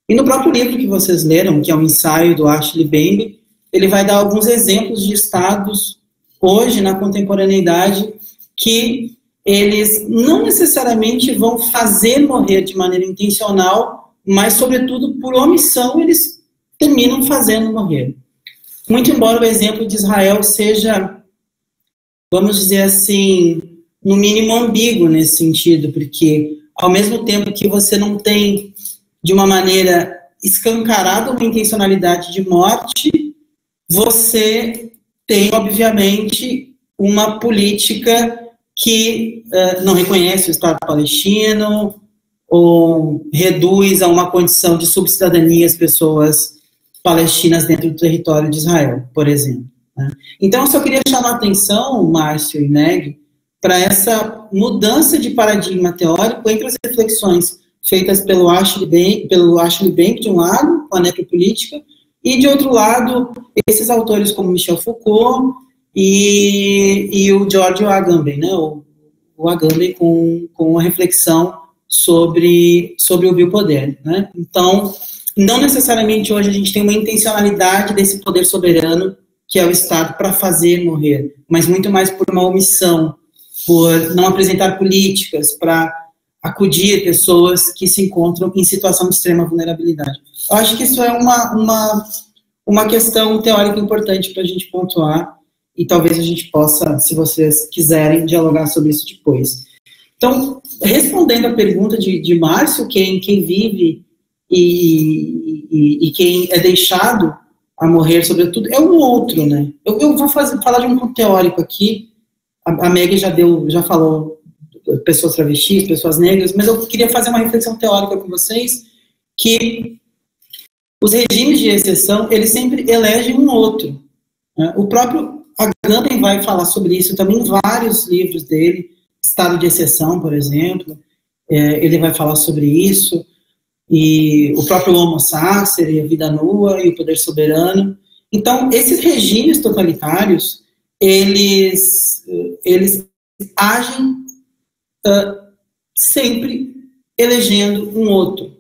E no próprio livro que vocês leram, que é um ensaio do Ashley Bembe, ele vai dar alguns exemplos de estados, hoje, na contemporaneidade, que eles não necessariamente vão fazer morrer de maneira intencional, mas, sobretudo, por omissão, eles terminam fazendo morrer. Muito embora o exemplo de Israel seja, vamos dizer assim, no mínimo ambíguo nesse sentido, porque ao mesmo tempo que você não tem, de uma maneira escancarada, uma intencionalidade de morte, você tem, obviamente, uma política que não reconhece o Estado palestino ou reduz a uma condição de subcidadania as pessoas palestinas dentro do território de Israel, por exemplo. Né? Então, eu só queria chamar a atenção, Márcio e Meg, para essa mudança de paradigma teórico entre as reflexões feitas pelo Ashley Bembe, de um lado, com a necropolítica, e, de outro lado, esses autores como Michel Foucault e o George Agamben, né? o Agamben com a reflexão sobre o biopoder. Né? Então, não necessariamente hoje a gente tem uma intencionalidade desse poder soberano, que é o Estado, para fazer morrer, mas muito mais por uma omissão, por não apresentar políticas para acudir pessoas que se encontram em situação de extrema vulnerabilidade. Eu acho que isso é uma questão teórica importante para a gente pontuar, e talvez a gente possa, se vocês quiserem, dialogar sobre isso depois. Então, respondendo a pergunta de Márcio, quem vive e quem é deixado a morrer, sobretudo, é o outro, né? Eu vou falar de um ponto teórico aqui. A Meg já falou pessoas travestis, pessoas negras, mas eu queria fazer uma reflexão teórica com vocês, que os regimes de exceção, eles sempre elegem um outro. Né? O próprio Agamben vai falar sobre isso também em vários livros dele, Estado de Exceção, por exemplo, ele vai falar sobre isso, e o próprio Homo Sacer, a vida nua e o poder soberano. Então, esses regimes totalitários, eles agem sempre elegendo um outro.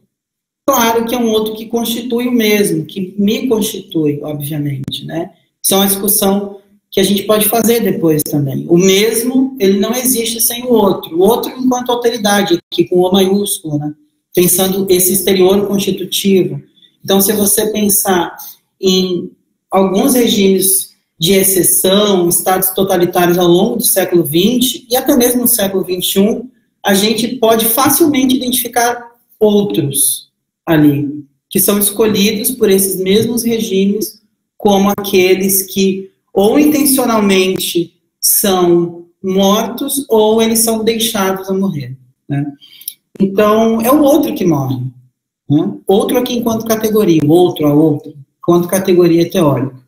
Claro que é um outro que constitui o mesmo, que me constitui, obviamente, né? Isso é uma discussão que a gente pode fazer depois também. O mesmo, ele não existe sem o outro. O outro enquanto alteridade, aqui com O maiúsculo, né? Pensando esse exterior constitutivo. Então, se você pensar em alguns regimes de exceção, estados totalitários ao longo do século XX e até mesmo no século XXI, a gente pode facilmente identificar outros ali, que são escolhidos por esses mesmos regimes como aqueles que ou intencionalmente são mortos ou eles são deixados a morrer. Né? Então, é o outro que morre. Né? Outro aqui enquanto categoria, outro a outro, enquanto categoria teórica.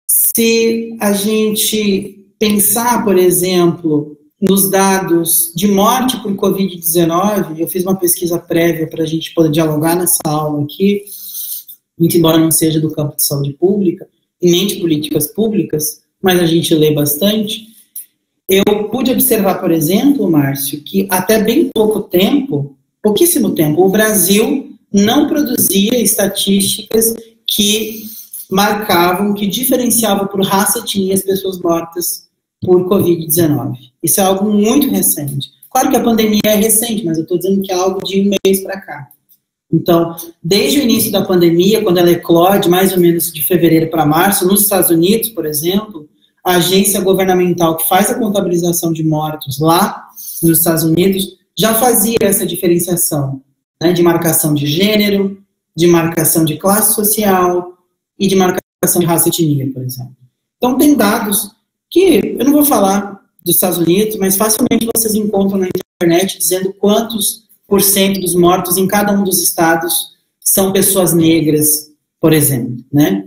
Se a gente pensar, por exemplo, nos dados de morte por Covid-19, eu fiz uma pesquisa prévia para a gente poder dialogar nessa aula aqui, muito embora não seja do campo de saúde pública, e nem de políticas públicas, mas a gente lê bastante. Eu pude observar, por exemplo, Márcio, que até bem pouquíssimo tempo, o Brasil não produzia estatísticas que marcavam, que diferenciavam por raça e etnia as pessoas mortas por Covid-19. Isso é algo muito recente. Claro que a pandemia é recente, mas eu estou dizendo que é algo de um mês para cá. Então, desde o início da pandemia, quando ela eclode, mais ou menos de fevereiro para março, nos Estados Unidos, por exemplo, a agência governamental que faz a contabilização de mortos lá nos Estados Unidos já fazia essa diferenciação, né, de marcação de gênero, de marcação de classe social e de marcação de raça e etnia, por exemplo. Então, tem dados que, eu não vou falar dos Estados Unidos, mas facilmente vocês encontram na internet dizendo quantos % dos mortos em cada um dos estados são pessoas negras, por exemplo, né?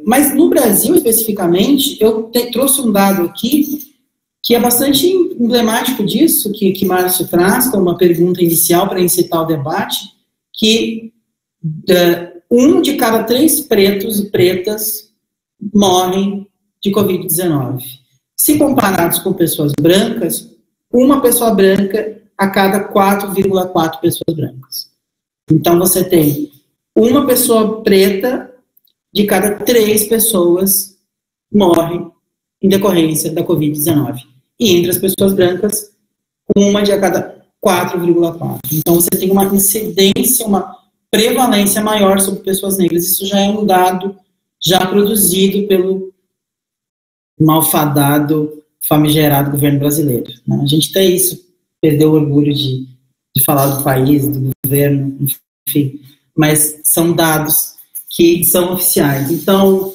Mas no Brasil, especificamente, eu trouxe um dado aqui que é bastante emblemático disso, que Márcio traz como uma pergunta inicial para incitar o debate, que 1 de cada 3 pretos e pretas morrem de Covid-19. Se comparados com pessoas brancas, uma pessoa branca a cada 4,4 pessoas brancas. Então, você tem uma pessoa preta de cada 3 pessoas morre em decorrência da Covid-19. E entre as pessoas brancas, uma de a cada 4,4. Então, você tem uma incidência, uma prevalência maior sobre pessoas negras. Isso já é um dado já produzido pelo malfadado, famigerado governo brasileiro. Né? A gente tem isso, perdeu o orgulho de falar do país, do governo, enfim. Mas são dados que são oficiais. Então,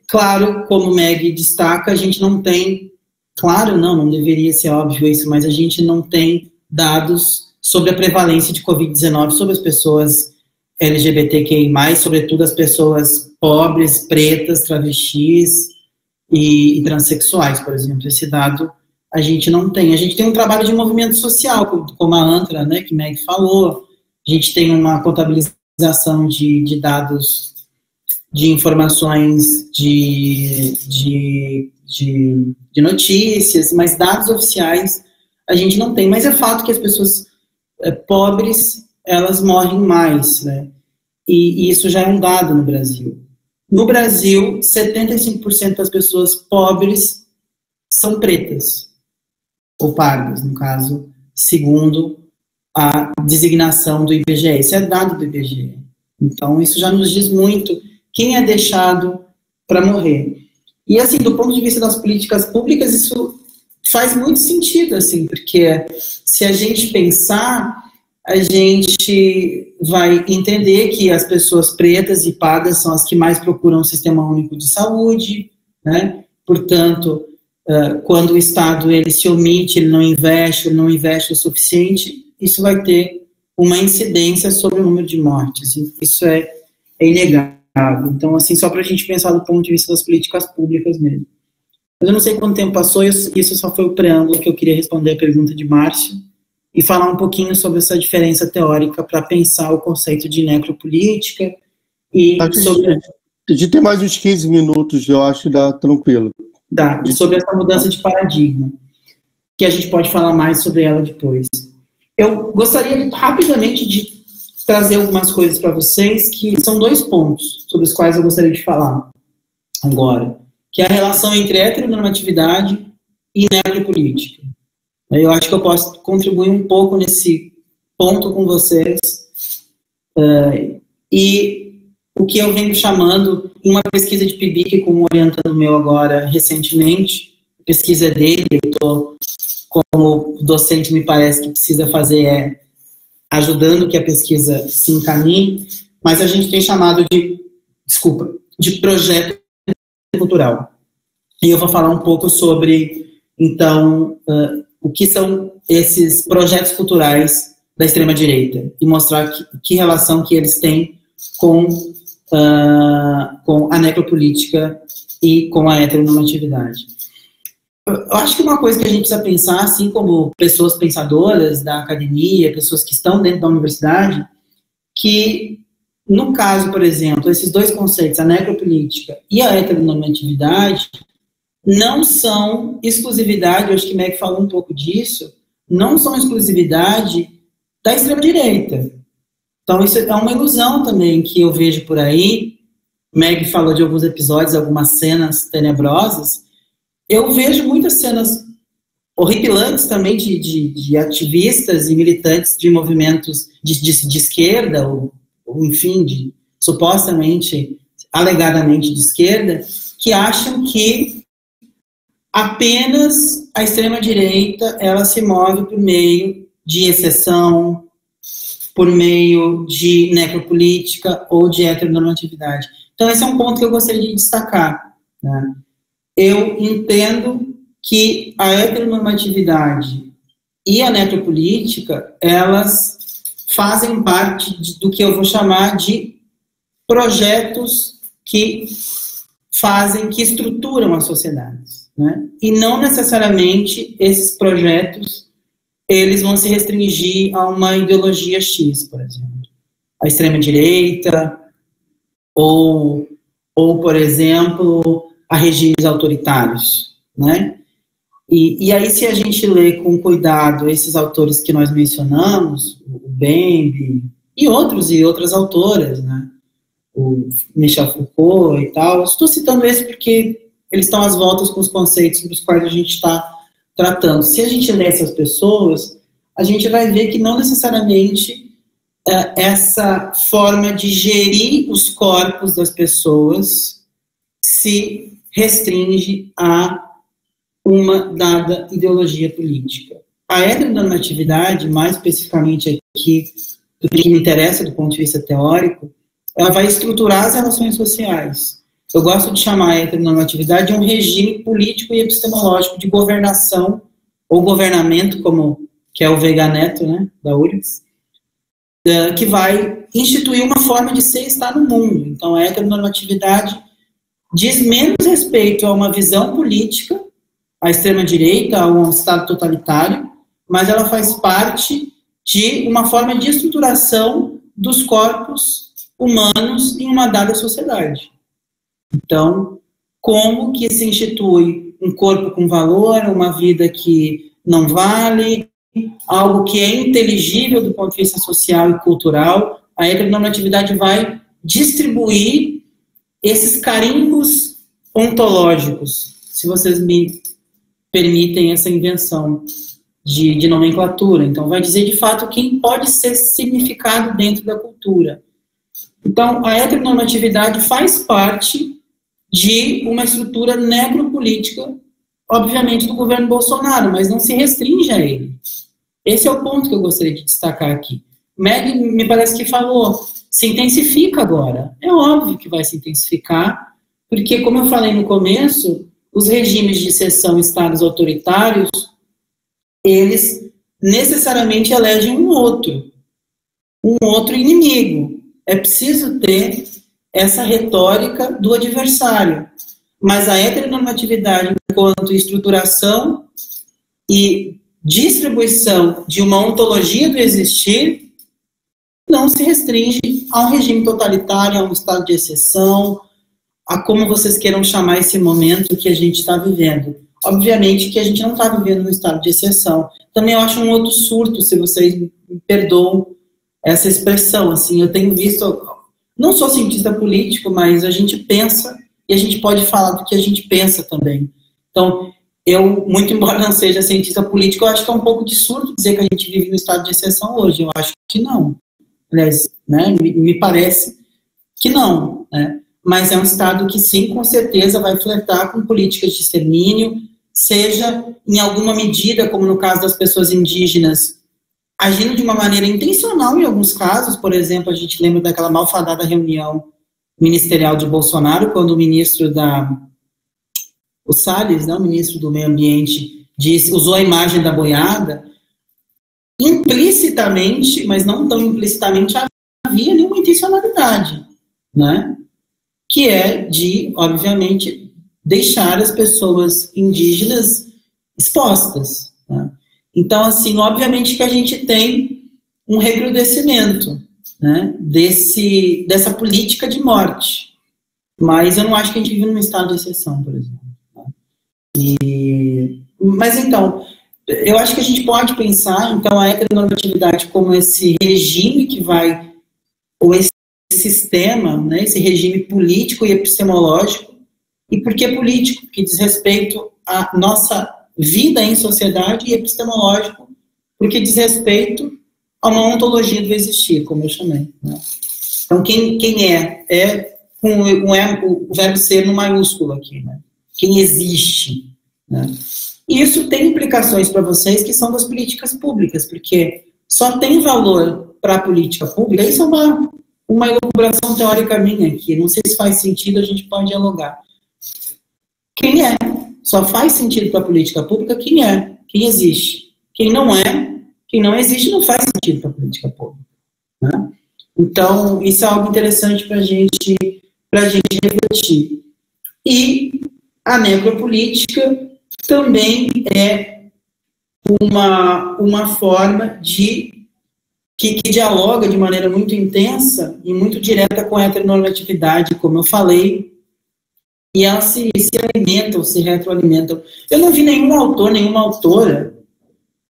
claro, como Meg destaca, a gente não tem, claro, não deveria ser óbvio isso, mas a gente não tem dados sobre a prevalência de Covid-19 sobre as pessoas LGBTQI+, sobretudo as pessoas pobres, pretas, travestis e transexuais, por exemplo. Esse dado a gente não tem. A gente tem um trabalho de movimento social, como a ANTRA, né, que Meg falou. A gente tem uma contabilização de dados, de informações, de notícias, mas dados oficiais a gente não tem. Mas é fato que as pessoas pobres, elas morrem mais, né? E isso já é um dado no Brasil. No Brasil, 75% das pessoas pobres são pretas, ou pardas, no caso, segundo a designação do IBGE. Esse é dado do IBGE. Então, isso já nos diz muito quem é deixado para morrer. E, assim, do ponto de vista das políticas públicas, isso faz muito sentido, assim, porque se a gente pensar, a gente vai entender que as pessoas pretas e pardas são as que mais procuram o Sistema Único de Saúde, né? Portanto, quando o Estado ele se omite, ele não investe o suficiente, isso vai ter uma incidência sobre o número de mortes. Isso é inegável. Então, assim, só para a gente pensar do ponto de vista das políticas públicas mesmo. Mas eu não sei quanto tempo passou, isso só foi o preâmbulo que eu queria responder a pergunta de Márcio e falar um pouquinho sobre essa diferença teórica para pensar o conceito de necropolítica e sobre... De ter mais uns 15 minutos, eu acho, dá tranquilo. Dá, sobre essa mudança de paradigma, que a gente pode falar mais sobre ela depois. Eu gostaria rapidamente de trazer algumas coisas para vocês, que são 2 pontos sobre os quais eu gostaria de falar agora, que é a relação entre heteronormatividade e necropolítica. Eu acho que eu posso contribuir um pouco nesse ponto com vocês, e o que eu venho chamando, em uma pesquisa de PIBIC com um orientando meu agora recentemente, a pesquisa dele, eu estou, como docente, me parece que precisa fazer ajudando que a pesquisa se encaminhe, mas a gente tem chamado de projeto cultural. E eu vou falar um pouco sobre, então, o que são esses projetos culturais da extrema-direita e mostrar que relação que eles têm com a necropolítica e com a heteronormatividade. Eu acho que uma coisa que a gente precisa pensar, assim como pessoas pensadoras da academia, pessoas que estão dentro da universidade, que, no caso, por exemplo, esses 2 conceitos, a necropolítica e a heteronormatividade, não são exclusividade, eu acho que Meg falou um pouco disso, não são exclusividade da extrema-direita. Então, isso é uma ilusão também que eu vejo por aí. Meg falou de alguns episódios, algumas cenas tenebrosas. Eu vejo muitas cenas horripilantes também de ativistas e militantes de movimentos de esquerda, ou enfim, supostamente, alegadamente de esquerda, que acham que apenas a extrema-direita ela se move por meio de exceção, por meio de necropolítica ou de heteronormatividade. Então, esse é um ponto que eu gostaria de destacar, né? Eu entendo que a heteronormatividade e a necropolítica, elas fazem parte do que eu vou chamar de projetos que estruturam as sociedades. né? E não necessariamente esses projetos eles vão se restringir a uma ideologia X, por exemplo. A extrema-direita, ou, por exemplo, a regimes autoritários, né? E aí, se a gente lê com cuidado esses autores que nós mencionamos, o Bembe e outras autoras, né? O Michel Foucault e tal, estou citando esse porque eles estão às voltas com os conceitos sobre os quais a gente está tratando. Se a gente lê essas pessoas, a gente vai ver que não necessariamente essa forma de gerir os corpos das pessoas se restringe a uma dada ideologia política. A heteronormatividade, mais especificamente aqui, do que me interessa do ponto de vista teórico, ela vai estruturar as relações sociais. Eu gosto de chamar a heteronormatividade de um regime político e epistemológico de governação, ou governamento, que é o Veiga Neto, né, da URGS, que vai instituir uma forma de ser e estar no mundo. Então, a heteronormatividade diz menos respeito a uma visão política, à extrema-direita, a um Estado totalitário, mas ela faz parte de uma forma de estruturação dos corpos humanos em uma dada sociedade. Então, como que se institui um corpo com valor, uma vida que não vale, algo que é inteligível do ponto de vista social e cultural, a heteronormatividade vai distribuir esses carimbos ontológicos, se vocês me permitem essa invenção de nomenclatura. Então, vai dizer, de fato, quem pode ser significado dentro da cultura. Então, a heteronormatividade faz parte de uma estrutura necropolítica, obviamente, do governo Bolsonaro, mas não se restringe a ele. Esse é o ponto que eu gostaria de destacar aqui. Meg, me parece que falou, se intensifica agora. É óbvio que vai se intensificar, porque, como eu falei no começo, os regimes de exceção, estados autoritários, eles necessariamente elegem um outro inimigo. É preciso ter essa retórica do adversário. Mas a heteronormatividade, enquanto estruturação e distribuição de uma ontologia do existir, não se restringe a um regime totalitário, a um estado de exceção, a como vocês queiram chamar esse momento que a gente está vivendo. Obviamente que a gente não está vivendo num estado de exceção. Também eu acho um outro surto, se vocês me perdoam essa expressão. Assim, eu tenho visto, não sou cientista político, mas a gente pensa e a gente pode falar do que a gente pensa também. Então, eu, muito embora não seja cientista político, eu acho que é um pouco de surto dizer que a gente vive num estado de exceção hoje. Eu acho que não. Aliás, né, me parece que não, né? Mas é um Estado que, sim, com certeza vai flertar com políticas de extermínio, seja em alguma medida, como no caso das pessoas indígenas, agindo de uma maneira intencional em alguns casos. Por exemplo, a gente lembra daquela malfadada reunião ministerial de Bolsonaro, quando o ministro o Salles, né, o ministro do Meio Ambiente, usou a imagem da boiada, implicitamente, mas não tão implicitamente, havia nenhuma intencionalidade, né? Que é de, obviamente, deixar as pessoas indígenas expostas, né? Então, assim, obviamente que a gente tem um recrudescimento, né, dessa política de morte, mas eu não acho que a gente vive num estado de exceção, por exemplo, né? Mas, então, eu acho que a gente pode pensar, então, a heteronormatividade como esse regime que vai, ou esse sistema, né, esse regime político e epistemológico. E por que político? Porque diz respeito à nossa vida em sociedade, e epistemológico, porque diz respeito a uma ontologia do existir, como eu chamei, né? Então, quem é com o verbo ser no maiúsculo aqui, né? Quem existe, né? E isso tem implicações para vocês que são das políticas públicas, porque só tem valor para a política pública. Isso é uma elaboração teórica minha aqui, não sei se faz sentido, a gente pode dialogar. Quem é? Só faz sentido para a política pública quem é, quem existe. Quem não é, quem não existe, não faz sentido para a política pública, né? Então, isso é algo interessante para a gente refletir. E a necropolítica também é uma forma que dialoga de maneira muito intensa e muito direta com a heteronormatividade, como eu falei, e elas se alimentam, se retroalimentam. Eu não vi nenhum autor, nenhuma autora,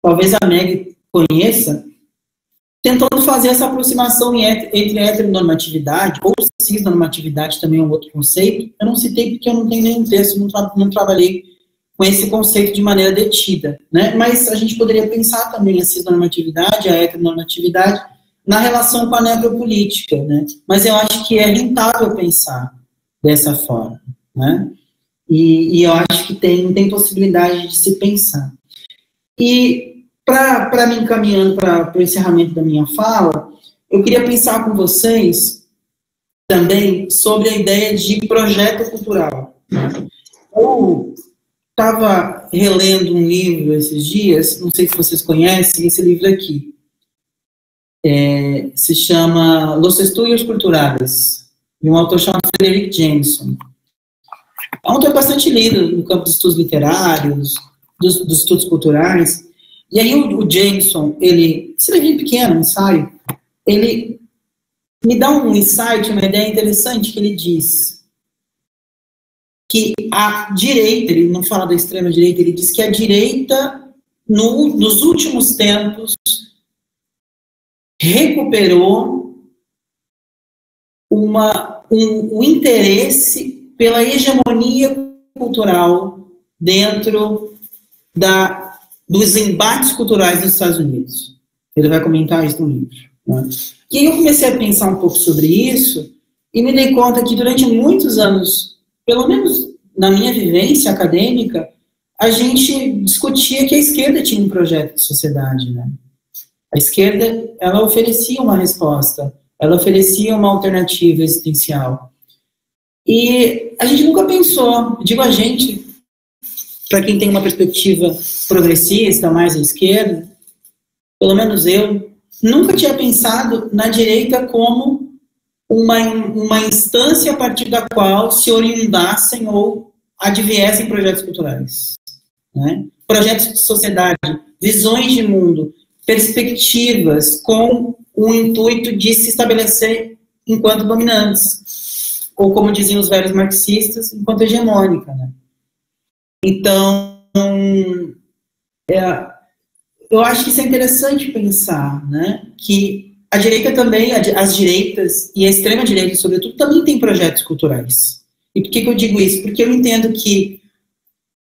talvez a Meg conheça, tentando fazer essa aproximação entre heteronormatividade, ou cisnormatividade também é um outro conceito. Eu não citei porque eu não tenho nenhum texto, não trabalhei com esse conceito de maneira detida, né? Mas a gente poderia pensar também a cisnormatividade, a heteronormatividade, na relação com a necropolítica, né? Mas eu acho que é rentável pensar dessa forma, né? E eu acho que tem possibilidade de se pensar. E para me encaminhando para o encerramento da minha fala, eu queria pensar com vocês também sobre a ideia de projeto cultural. Eu estava relendo um livro esses dias, não sei se vocês conhecem, esse livro aqui. Se chama Los Estudios Culturales, de um autor chamado Frederick Jameson. É um autor bastante lido no campo dos estudos literários, dos estudos culturais. E aí o Jameson, esse livrinho pequeno, um ensaio, ele me dá um insight, uma ideia interessante, que ele diz que a direita, ele não fala da extrema-direita, ele diz que a direita, nos últimos tempos, recuperou um interesse pela hegemonia cultural dentro dos embates culturais dos Estados Unidos. Ele vai comentar isso no livro. Né? E aí eu comecei a pensar um pouco sobre isso e me dei conta que durante muitos anos, pelo menos na minha vivência acadêmica, a gente discutia que a esquerda tinha um projeto de sociedade. Né? A esquerda, ela oferecia uma resposta, ela oferecia uma alternativa existencial. E a gente nunca pensou, digo a gente, para quem tem uma perspectiva progressista, mais à esquerda, pelo menos eu, nunca tinha pensado na direita como uma instância a partir da qual se oriundassem ou adviessem projetos culturais. Né? Projetos de sociedade, visões de mundo, perspectivas com o intuito de se estabelecer enquanto dominantes, ou como diziam os velhos marxistas, enquanto hegemônica. Né? Então, eu acho que isso é interessante pensar, né? Que a direita também, as direitas e a extrema-direita, sobretudo, também tem projetos culturais. E por que eu digo isso? Porque eu entendo que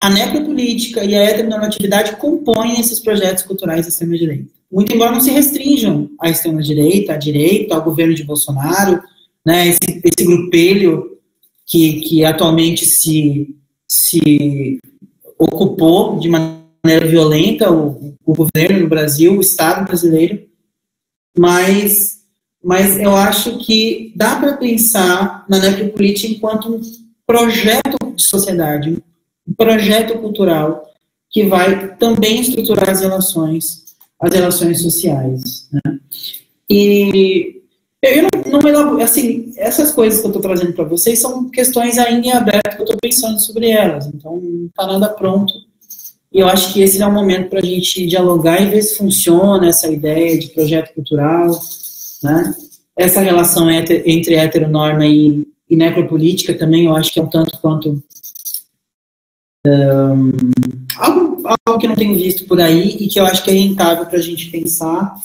a necropolítica e a heteronormatividade compõem esses projetos culturais da extrema-direita. Muito embora não se restringam à extrema-direita, à direita, ao governo de Bolsonaro, né? Esse grupelho que atualmente se ocupou de maneira violenta o governo no Brasil, o Estado brasileiro, mas eu acho que dá para pensar na necropolítica enquanto um projeto de sociedade, um projeto cultural que vai também estruturar as relações sociais. Né? E eu não elaboro, assim, essas coisas que eu estou trazendo para vocês são questões ainda em aberto que eu estou pensando sobre elas, então não está nada pronto. E eu acho que esse é o momento para a gente dialogar e ver se funciona essa ideia de projeto cultural, né? Essa relação entre heteronorma e necropolítica também, eu acho que é um tanto quanto algo que eu não tenho visto por aí e que eu acho que é rentável para a gente pensar.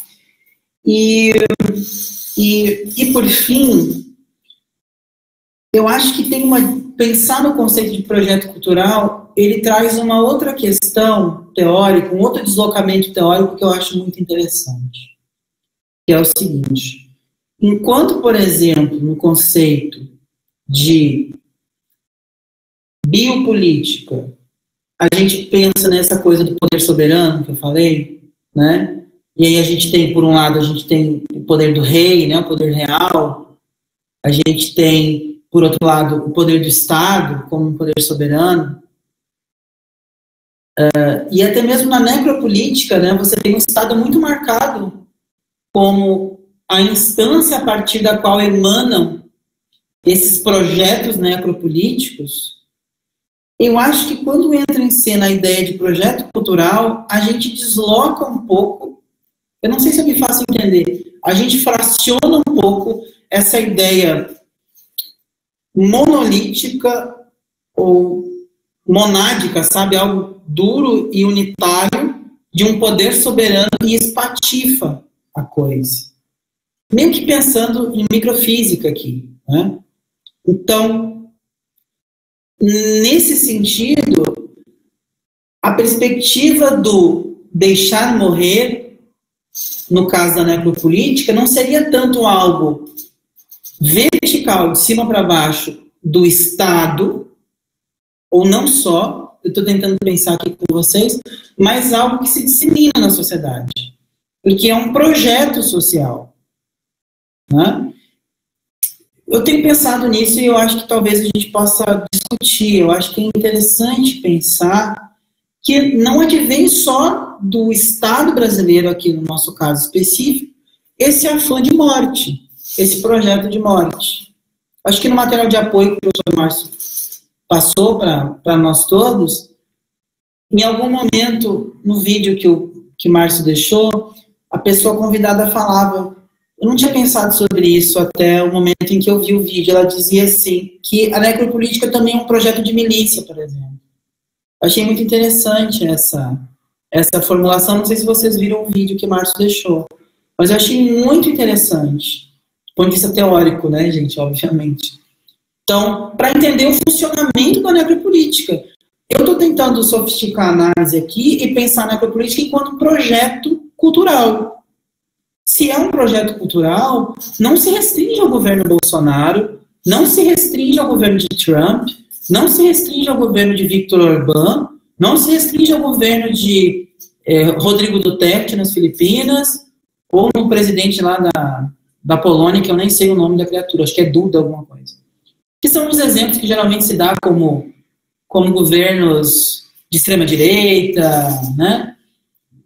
E por fim, eu acho que pensar no conceito de projeto cultural, ele traz uma outra questão teórica, um outro deslocamento teórico que eu acho muito interessante, que é o seguinte: enquanto, por exemplo, no conceito de biopolítica, a gente pensa nessa coisa do poder soberano que eu falei, né? E aí a gente tem, por um lado, a gente tem o poder do rei, né, o poder real. A gente tem, por outro lado, o poder do Estado como um poder soberano. E até mesmo na necropolítica, né, você tem um Estado muito marcado como a instância a partir da qual emanam esses projetos necropolíticos. Eu acho que quando entra em cena a ideia de projeto cultural, a gente desloca um pouco, eu não sei se eu me faço entender, a gente fraciona um pouco essa ideia monolítica ou monádica, sabe? Algo duro e unitário de um poder soberano e espatifa a coisa. Meio que pensando em microfísica aqui, né? Então, nesse sentido, a perspectiva do deixar morrer, no caso da necropolítica, não seria tanto algo vertical, de cima para baixo, do Estado, ou não só, eu estou tentando pensar aqui com vocês, mas algo que se dissemina na sociedade, porque é um projeto social, né? Eu tenho pensado nisso e eu acho que talvez a gente possa discutir. Eu acho que é interessante pensar que não advém só do Estado brasileiro, aqui no nosso caso específico, esse afã de morte, esse projeto de morte. Acho que no material de apoio que o professor Márcio passou para nós todos, em algum momento, no vídeo que Márcio deixou, a pessoa convidada falava, eu não tinha pensado sobre isso até o momento em que eu vi o vídeo, ela dizia assim, que a necropolítica também é um projeto de milícia, por exemplo. Achei muito interessante essa formulação, não sei se vocês viram o vídeo que Márcio deixou, mas eu achei muito interessante, do ponto de vista teórico, né, gente, obviamente. Então, para entender o funcionamento da necropolítica, eu estou tentando sofisticar a análise aqui e pensar a necropolítica enquanto projeto cultural. Se é um projeto cultural, não se restringe ao governo Bolsonaro, não se restringe ao governo de Trump, não se restringe ao governo de Viktor Orbán, não se restringe ao governo de Rodrigo Duterte nas Filipinas, ou no presidente lá da Polônia, que eu nem sei o nome da criatura, acho que é Duda alguma coisa. Que são os exemplos que geralmente se dá como governos de extrema-direita, né?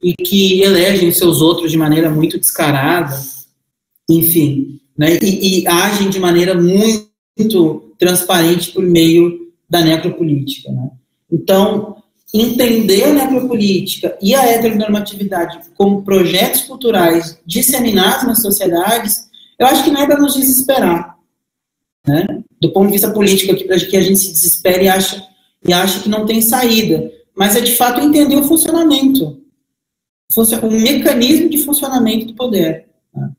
E que elegem seus outros de maneira muito descarada, enfim, né? E agem de maneira muito transparente por meio da necropolítica, né? Então, entender a necropolítica e a heteronormatividade como projetos culturais disseminados nas sociedades, eu acho que não é para nos desesperar, né? Do ponto de vista político, aqui, para que a gente se desespere e acha que não tem saída, mas é de fato entender o funcionamento, o mecanismo de funcionamento do poder, né?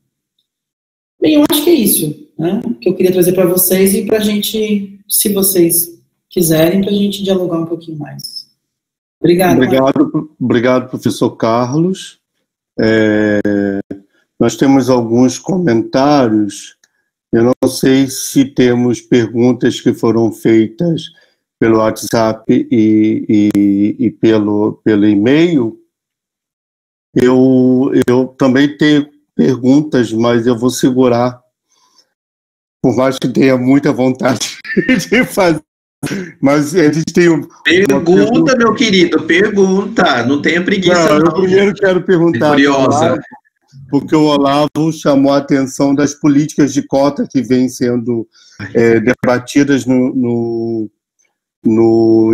Bem, eu acho que é isso, né, que eu queria trazer para vocês e para a gente, se vocês quiserem, para a gente dialogar um pouquinho mais. Obrigado, professor Carlos. Nós temos alguns comentários. Eu não sei se temos perguntas que foram feitas pelo WhatsApp e pelo e-mail. Eu também tenho perguntas, mas eu vou segurar, por mais que tenha muita vontade de fazer. Mas a gente tem pergunta, meu querido, pergunta, não tenha preguiça. Eu primeiro quero perguntar, curiosa, porque o Olavo chamou a atenção das políticas de cota que vêm sendo debatidas no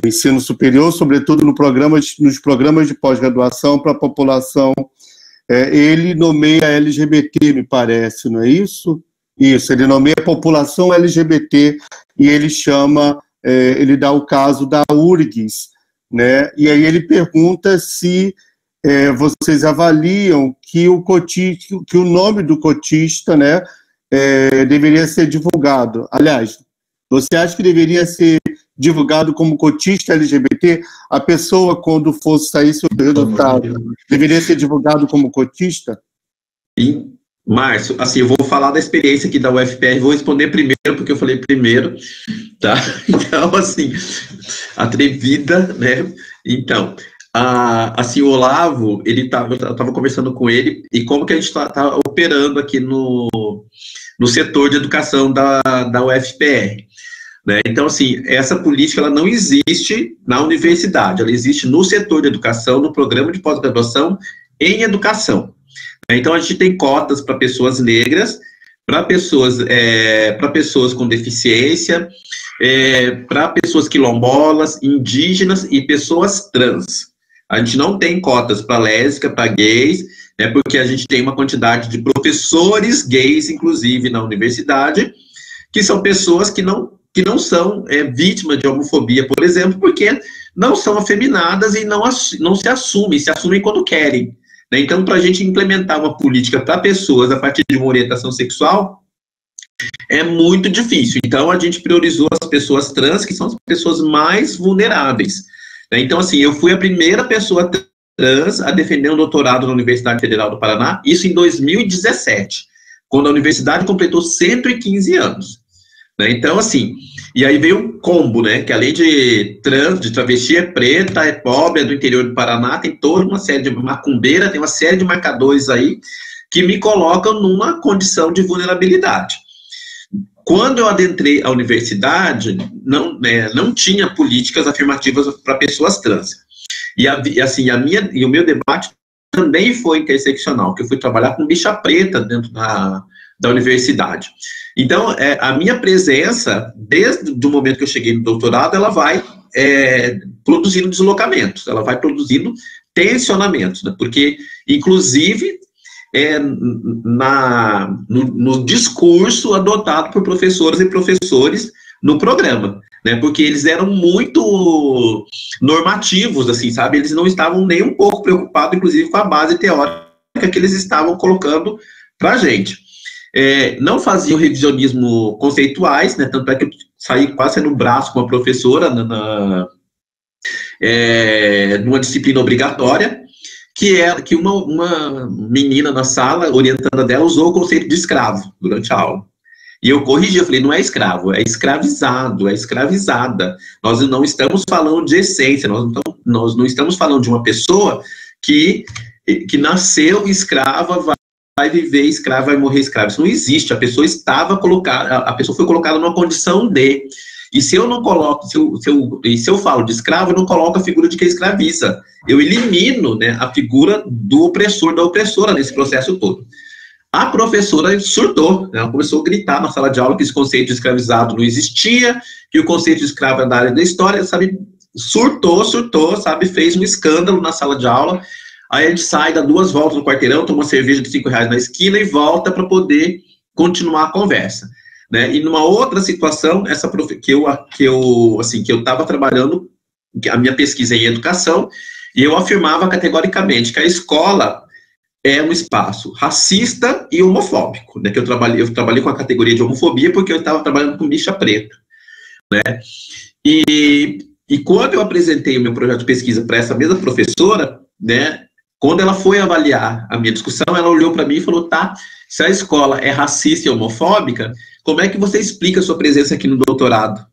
ensino superior, sobretudo nos programas de pós-graduação para a população. Ele nomeia LGBT, me parece, não é isso? Isso, ele nomeia a população LGBT e ele chama, ele dá o caso da URGS, né? E aí ele pergunta se vocês avaliam que o nome do cotista, né, deveria ser divulgado. Aliás, você acha que deveria ser divulgado como cotista LGBT? A pessoa, quando fosse sair seu resultado, deveria ser divulgado como cotista? Sim, Márcio, assim, eu vou falar da experiência aqui da UFPR, vou responder primeiro, porque eu falei primeiro, tá? Então, assim, atrevida, né? Então, assim, o Olavo, eu estava conversando com ele, e como que a gente está operando aqui no setor de educação da UFPR. Né? Então, assim, essa política ela não existe na universidade, ela existe no setor de educação, no programa de pós-graduação em educação. Então, a gente tem cotas para pessoas negras, para pessoas com deficiência, para pessoas quilombolas, indígenas e pessoas trans. A gente não tem cotas para lésbica, para gays, né, porque a gente tem uma quantidade de professores gays, inclusive, na universidade, que são pessoas que não são vítimas de homofobia, por exemplo, porque não são afeminadas e não se assumem quando querem. Né? Então, para a gente implementar uma política para pessoas a partir de uma orientação sexual, é muito difícil. Então, a gente priorizou as pessoas trans, que são as pessoas mais vulneráveis. Né? Então, assim, eu fui a primeira pessoa trans a defender um doutorado na Universidade Federal do Paraná, isso em 2017, quando a universidade completou 115 anos. Né? Então, assim, e aí veio um combo, né, que além de trans, de travesti, é preta, é pobre, é do interior do Paraná, tem toda uma série de macumbeira, tem uma série de marcadores aí que me colocam numa condição de vulnerabilidade. Quando eu adentrei a universidade, não tinha políticas afirmativas para pessoas trans. E o meu debate também foi interseccional, que eu fui trabalhar com bicha preta dentro da universidade. Então, a minha presença, desde o momento que eu cheguei no doutorado, ela vai produzindo deslocamentos, ela vai produzindo tensionamentos, né? Porque, inclusive, no discurso adotado por professoras e professores no programa, né? Porque eles eram muito normativos, assim, sabe? Eles não estavam nem um pouco preocupados, inclusive, com a base teórica que eles estavam colocando para a gente. Não faziam revisionismo conceituais, né? Tanto é que eu saí quase no braço com a professora numa disciplina obrigatória, que uma menina na sala, orientada dela, usou o conceito de escravo durante a aula. E eu corrigi, eu falei, não é escravo, é escravizado, é escravizada. Nós não estamos falando de essência, nós não estamos falando de uma pessoa que nasceu escrava, vai viver escrava, vai morrer escrava. Isso não existe, a pessoa foi colocada numa condição de... E se eu não coloco, se eu falo de escravo, eu não coloco a figura de quem escraviza. Eu elimino, né, a figura do opressor, da opressora nesse processo todo. A professora surtou, né, ela começou a gritar na sala de aula que esse conceito de escravizado não existia, que o conceito de escravo é da área da história, sabe, surtou, sabe, fez um escândalo na sala de aula. Aí a gente sai, dá 2 voltas no quarteirão, toma uma cerveja de R$5 na esquina e volta para poder continuar a conversa. Né? E numa outra situação, que eu estava trabalhando, a minha pesquisa em educação, e eu afirmava categoricamente que a escola é um espaço racista e homofóbico, né? Que eu trabalhei com a categoria de homofobia porque eu estava trabalhando com bicha preta, né? E quando eu apresentei o meu projeto de pesquisa para essa mesma professora, né? Quando ela foi avaliar a minha discussão, ela olhou para mim e falou, tá, se a escola é racista e homofóbica, como é que você explica a sua presença aqui no doutorado?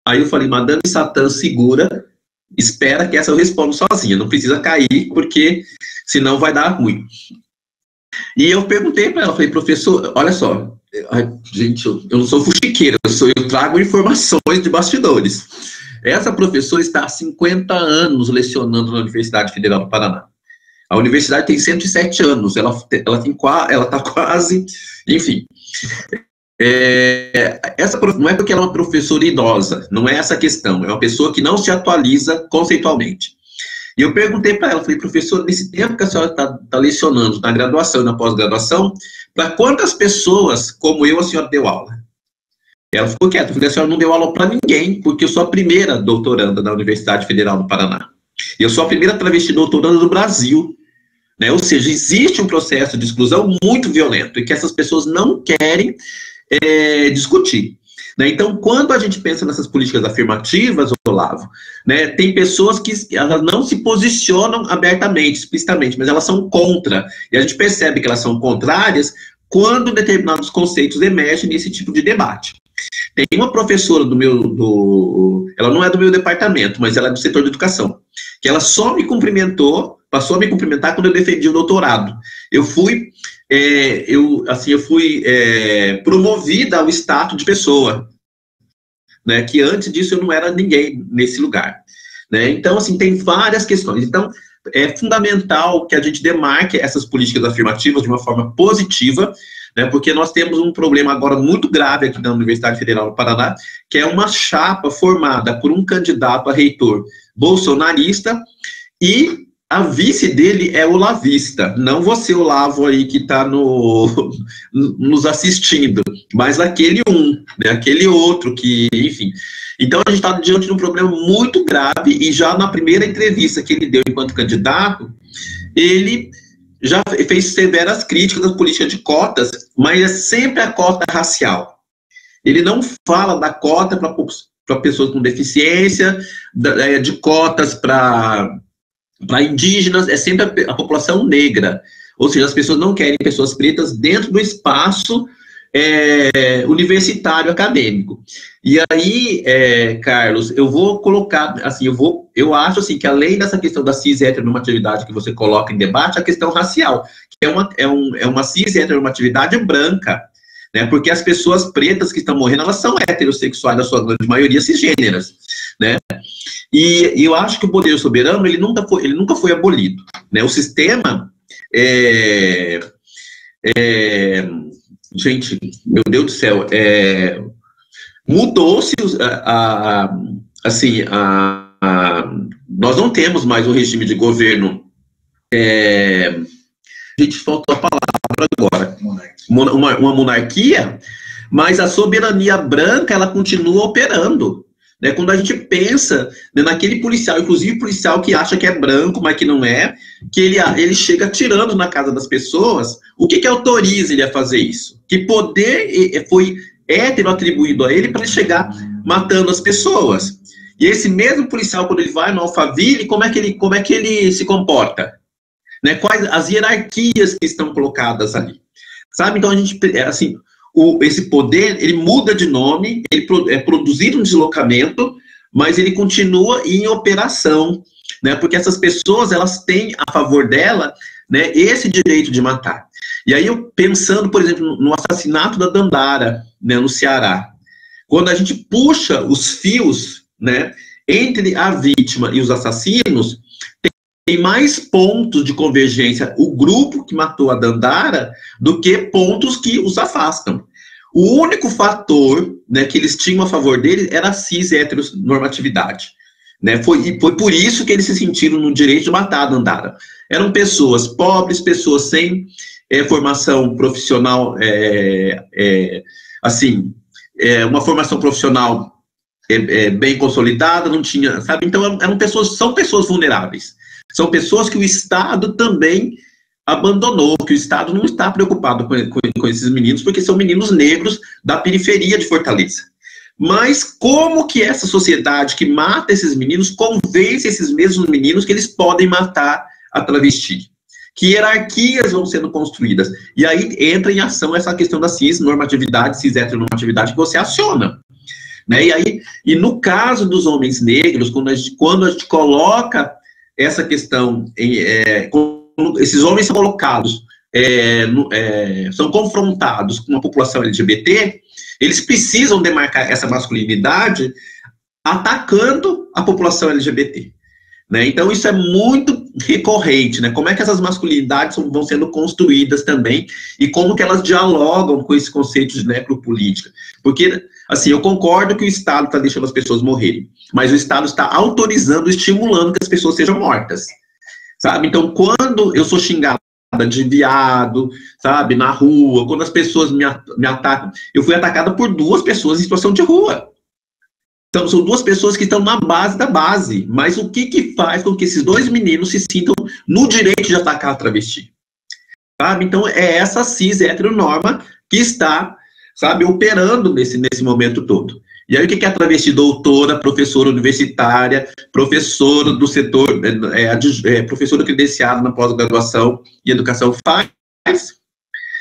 Aí eu falei, Madame Satã, segura, espera que essa eu respondo sozinha, não precisa cair, porque senão vai dar ruim. E eu perguntei para ela, falei, professor, olha só, gente, eu não sou fuxiqueira, eu trago informações de bastidores. Essa professora está há 50 anos lecionando na Universidade Federal do Paraná. A universidade tem 107 anos, ela está quase, enfim. Não é porque ela é uma professora idosa, não é essa a questão, é uma pessoa que não se atualiza conceitualmente. E eu perguntei para ela, falei, professora, nesse tempo que a senhora está lecionando na graduação e na pós-graduação, para quantas pessoas como eu a senhora deu aula? Ela ficou quieta, eu falei, a senhora não deu aula para ninguém, porque eu sou a primeira doutoranda da Universidade Federal do Paraná. Eu sou a primeira travesti doutoranda do Brasil. Né? Ou seja, existe um processo de exclusão muito violento e que essas pessoas não querem discutir. Né? Então, quando a gente pensa nessas políticas afirmativas, Olavo, né, tem pessoas que elas não se posicionam abertamente, explicitamente, mas elas são contra. E a gente percebe que elas são contrárias quando determinados conceitos emergem nesse tipo de debate. Tem uma professora ela não é do meu departamento, mas ela é do setor de educação, que ela só me cumprimentou, passou a me cumprimentar quando eu defendi o doutorado. Eu fui promovida ao status de pessoa, né, que antes disso eu não era ninguém nesse lugar. Né? Então, assim, tem várias questões. Então, é fundamental que a gente demarque essas políticas afirmativas de uma forma positiva, né, porque nós temos um problema agora muito grave aqui na Universidade Federal do Paraná, que é uma chapa formada por um candidato a reitor bolsonarista e a vice dele é olavista, não você, Olavo, aí que está nos assistindo, mas aquele né, aquele outro que, enfim. Então, a gente está diante de um problema muito grave e já na primeira entrevista que ele deu enquanto candidato, ele já fez severas críticas à política de cotas, mas é sempre a cota racial. Ele não fala da cota para pessoas com deficiência, de cotas para indígenas, é sempre a população negra. Ou seja, as pessoas não querem pessoas pretas dentro do espaço universitário, acadêmico. E aí, Carlos, eu vou colocar, assim, eu acho assim, que além dessa questão da cis-heteronormatividade que você coloca em debate, a questão racial, que é uma cis-heteronormatividade branca, né, porque as pessoas pretas que estão morrendo, elas são heterossexuais, na sua grande maioria cisgêneras, né, e eu acho que o poder soberano, ele nunca foi abolido, né, o sistema, gente, meu Deus do céu, mudou-se, assim, nós não temos mais um regime de governo, gente, faltou a palavra agora, uma monarquia, mas a soberania branca, ela continua operando, né? Quando a gente pensa, né, naquele policial, inclusive policial que acha que é branco, mas que não é, que ele chega atirando na casa das pessoas, o que autoriza ele a fazer isso? Que poder foi hétero atribuído a ele para ele chegar matando as pessoas? E esse mesmo policial, quando ele vai no Alphaville, como é que ele se comporta? Né? Quais as hierarquias que estão colocadas ali? Sabe? Então, a gente, assim, esse poder, ele muda de nome, ele é produzido um deslocamento, mas ele continua em operação, né? Porque essas pessoas, elas têm a favor dela, né, esse direito de matar. E aí, eu pensando, por exemplo, no assassinato da Dandara, né, no Ceará, quando a gente puxa os fios, né, entre a vítima e os assassinos, tem mais pontos de convergência o grupo que matou a Dandara do que pontos que os afastam. O único fator, né, que eles tinham a favor deles era a cis-heteronormatividade. Né? Foi por isso que eles se sentiram no direito de matar a Dandara. Eram pessoas pobres, pessoas sem formação profissional, uma formação profissional bem consolidada, não tinha, sabe? Então, são pessoas vulneráveis. São pessoas que o Estado também abandonou, que o Estado não está preocupado com esses meninos, porque são meninos negros da periferia de Fortaleza. Mas como que essa sociedade que mata esses meninos convence esses mesmos meninos que eles podem matar a travesti? Que hierarquias vão sendo construídas? E aí entra em ação essa questão da cis-normatividade, cis-heteronormatividade que você aciona. Né? E no caso dos homens negros, quando a gente coloca essa questão, quando esses homens são colocados, são confrontados com a população LGBT, eles precisam demarcar essa masculinidade atacando a população LGBT. Né? Então, isso é muito recorrente, né? Como é que essas masculinidades vão sendo construídas também e como que elas dialogam com esse conceito de necropolítica. Porque, assim, eu concordo que o Estado está deixando as pessoas morrerem, mas o Estado está autorizando, estimulando que as pessoas sejam mortas, sabe? Então, quando eu sou xingada de viado, sabe, na rua, quando as pessoas me atacam, eu fui atacada por 2 pessoas em situação de rua. Então, são 2 pessoas que estão na base da base. Mas o que faz com que esses 2 meninos se sintam no direito de atacar a travesti? Sabe? Então, é essa cis-heteronorma que está, sabe, operando nesse momento todo. E aí, o que a travesti doutora, professora universitária, professora do setor, professora credenciada na pós-graduação e educação faz?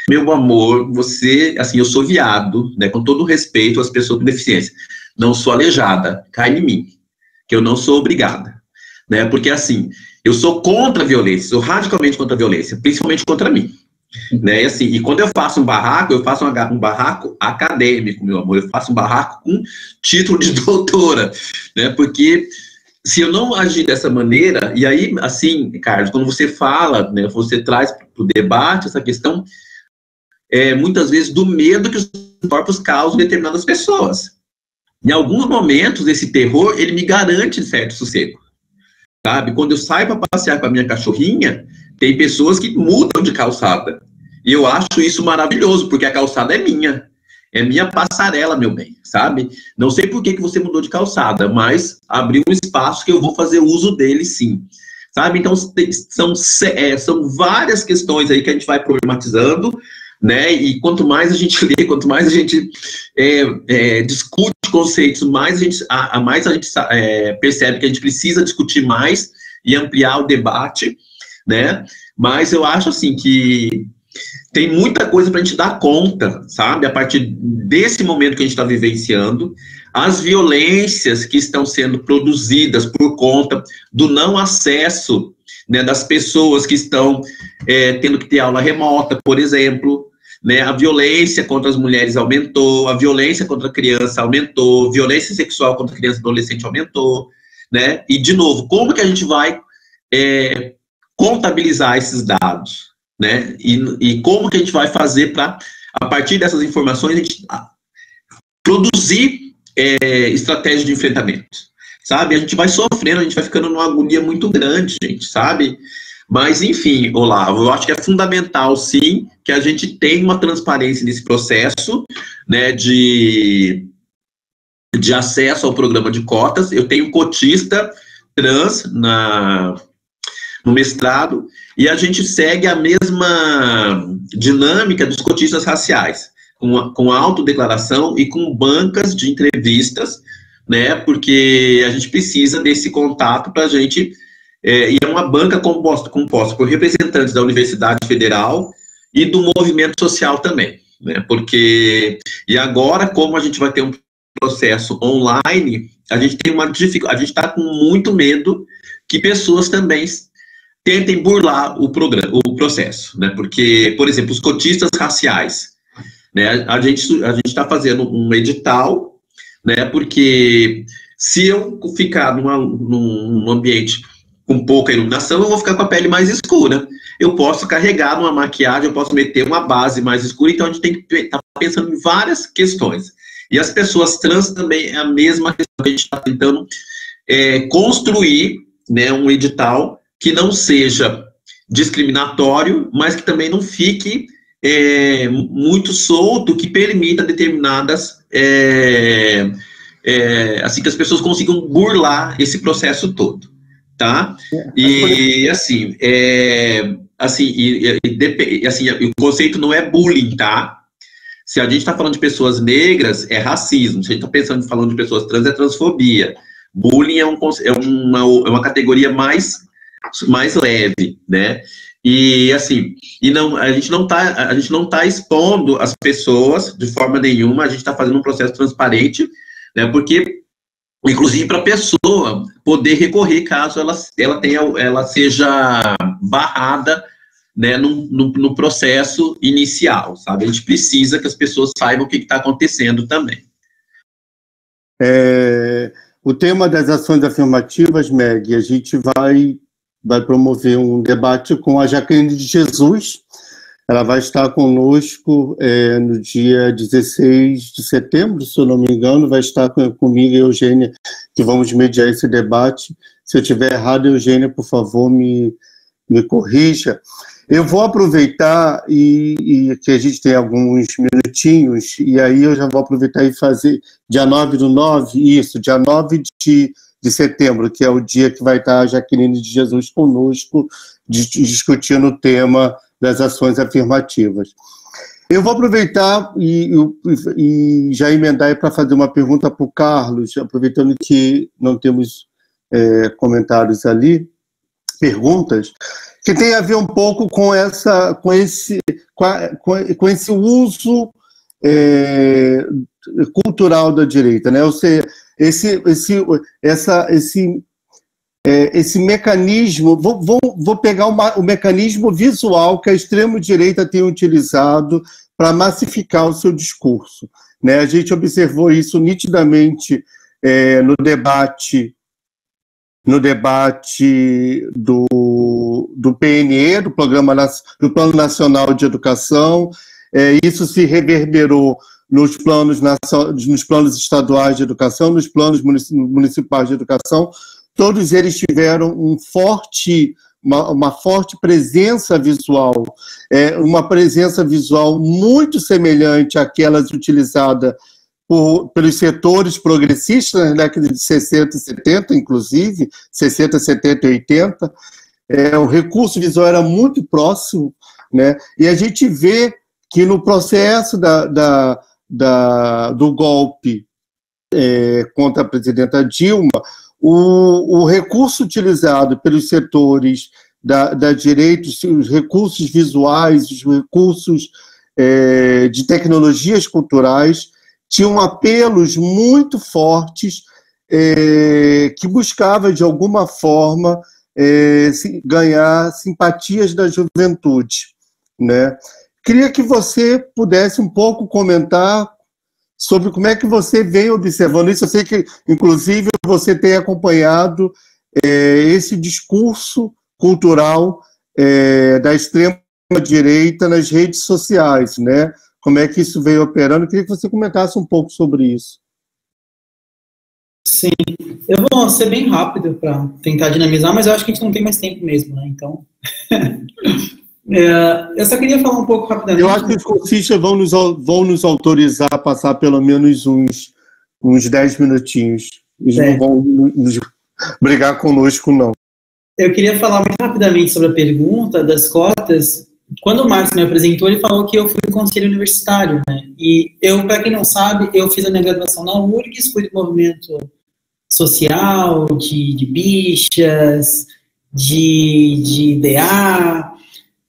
Meu amor, você, assim, eu sou viado, né, com todo respeito às pessoas com deficiência. Não sou aleijada, cai em mim, que eu não sou obrigada, né, porque assim, eu sou contra a violência, sou radicalmente contra a violência, principalmente contra mim, né, e quando eu faço um barraco, eu faço um barraco acadêmico, meu amor, eu faço um barraco com título de doutora, né, porque se eu não agir dessa maneira, e aí, assim, Carlos, quando você fala, né, você traz para o debate essa questão, muitas vezes, do medo que os corpos causam em determinadas pessoas. Em alguns momentos, esse terror, ele me garante certo sossego, sabe? Quando eu saio para passear com a minha cachorrinha, tem pessoas que mudam de calçada. E eu acho isso maravilhoso, porque a calçada é minha passarela, meu bem, sabe? Não sei por que você mudou de calçada, mas abriu um espaço que eu vou fazer uso dele, sim. Sabe? Então, são várias questões aí que a gente vai problematizando, né? E quanto mais a gente lê, quanto mais a gente discute conceitos, mais a gente percebe que a gente precisa discutir mais e ampliar o debate, né? Mas eu acho, assim, que tem muita coisa para a gente dar conta, sabe? A partir desse momento que a gente está vivenciando, as violências que estão sendo produzidas por conta do não acesso, né, das pessoas que estão tendo que ter aula remota, por exemplo, né? A violência contra as mulheres aumentou, a violência contra a criança aumentou, a violência sexual contra a criança e adolescente aumentou, né? E, de novo, como que a gente vai contabilizar esses dados, né? E como que a gente vai fazer para, a partir dessas informações, a gente produzir estratégia de enfrentamento, sabe? A gente vai sofrendo, a gente vai ficando numa agonia muito grande, gente, sabe? Mas, enfim, Olavo, eu acho que é fundamental, sim, que a gente tenha uma transparência nesse processo, né, de acesso ao programa de cotas. Eu tenho cotista trans no mestrado, e a gente segue a mesma dinâmica dos cotistas raciais, com autodeclaração e com bancas de entrevistas, né, porque a gente precisa desse contato para a gente, e é uma banca composta por representantes da Universidade Federal e do movimento social também, né, porque, e agora, como a gente vai ter um processo online, a gente tem uma dificuldade, a gente está com muito medo que pessoas também tentem burlar o processo, né, porque, por exemplo, os cotistas raciais, né, a gente está fazendo um edital, né, porque se eu ficar num ambiente com pouca iluminação, eu vou ficar com a pele mais escura. Eu posso carregar uma maquiagem, eu posso meter uma base mais escura, então a gente tem que estar pensando em várias questões. E as pessoas trans também é a mesma questão que a gente está tentando construir, né, um edital que não seja discriminatório, mas que também não fique muito solto, que permita determinadas, assim, que as pessoas consigam burlar esse processo todo, tá? E, assim, o conceito não é bullying, tá? Se a gente está falando de pessoas negras, é racismo. Se a gente está falando de pessoas trans, é transfobia. Bullying é uma categoria mais leve, né? E, assim, a gente não tá expondo as pessoas de forma nenhuma, a gente está fazendo um processo transparente, né, porque, inclusive, para a pessoa poder recorrer caso ela seja barrada, né, no processo inicial, sabe? A gente precisa que as pessoas saibam o que está acontecendo também. O tema das ações afirmativas, Meg, a gente vai promover um debate com a Jaqueline de Jesus. Ela vai estar conosco no dia 16 de setembro, se eu não me engano, vai estar comigo e a Eugênia, que vamos mediar esse debate. Se eu estiver errado, Eugênia, por favor, me corrija. Eu vou aproveitar e que a gente tem alguns minutinhos, e aí eu já vou aproveitar e fazer dia 9/9, dia 9 de setembro, que é o dia que vai estar a Jaqueline de Jesus conosco, discutindo o tema das ações afirmativas. Eu vou aproveitar e já emendar para fazer uma pergunta para o Carlos, aproveitando que não temos comentários ali, perguntas, que tem a ver um pouco com esse uso cultural da direita, né? Ou seja, esse mecanismo, vou pegar o mecanismo visual que a extrema-direita tem utilizado para massificar o seu discurso, né? A gente observou isso nitidamente no debate do PNE, do Plano Nacional de Educação, Isso se reverberou nos planos estaduais de educação, nos planos municipais de educação. Todos eles tiveram uma forte presença visual, uma presença visual muito semelhante àquelas utilizadas pelos setores progressistas na década de 60 e 70, inclusive, 60, 70 e 80. O recurso visual era muito próximo, né? E a gente vê que no processo do golpe contra a presidenta Dilma, o recurso utilizado pelos setores da direita, os recursos visuais, os recursos de tecnologias culturais, tinham apelos muito fortes que buscavam, de alguma forma, ganhar simpatias da juventude, né? Queria que você pudesse um pouco comentar sobre como é que você vem observando isso. Eu sei que, inclusive, você tem acompanhado esse discurso cultural da extrema-direita nas redes sociais, né? Como é que isso veio operando? Eu queria que você comentasse um pouco sobre isso. Sim, eu vou ser bem rápido para tentar dinamizar, mas eu acho que a gente não tem mais tempo mesmo, né? Então, eu só queria falar um pouco rapidamente. Eu acho que os concistas vão nos autorizar a passar pelo menos uns 10 minutinhos. Eles não vão nos brigar conosco, não. Eu queria falar muito rapidamente sobre a pergunta das cotas. Quando o Marcos me apresentou, ele falou que eu fui do conselho universitário, né? E eu, para quem não sabe, eu fiz a minha graduação na URGS, fui do movimento social, de bichas, de IDA,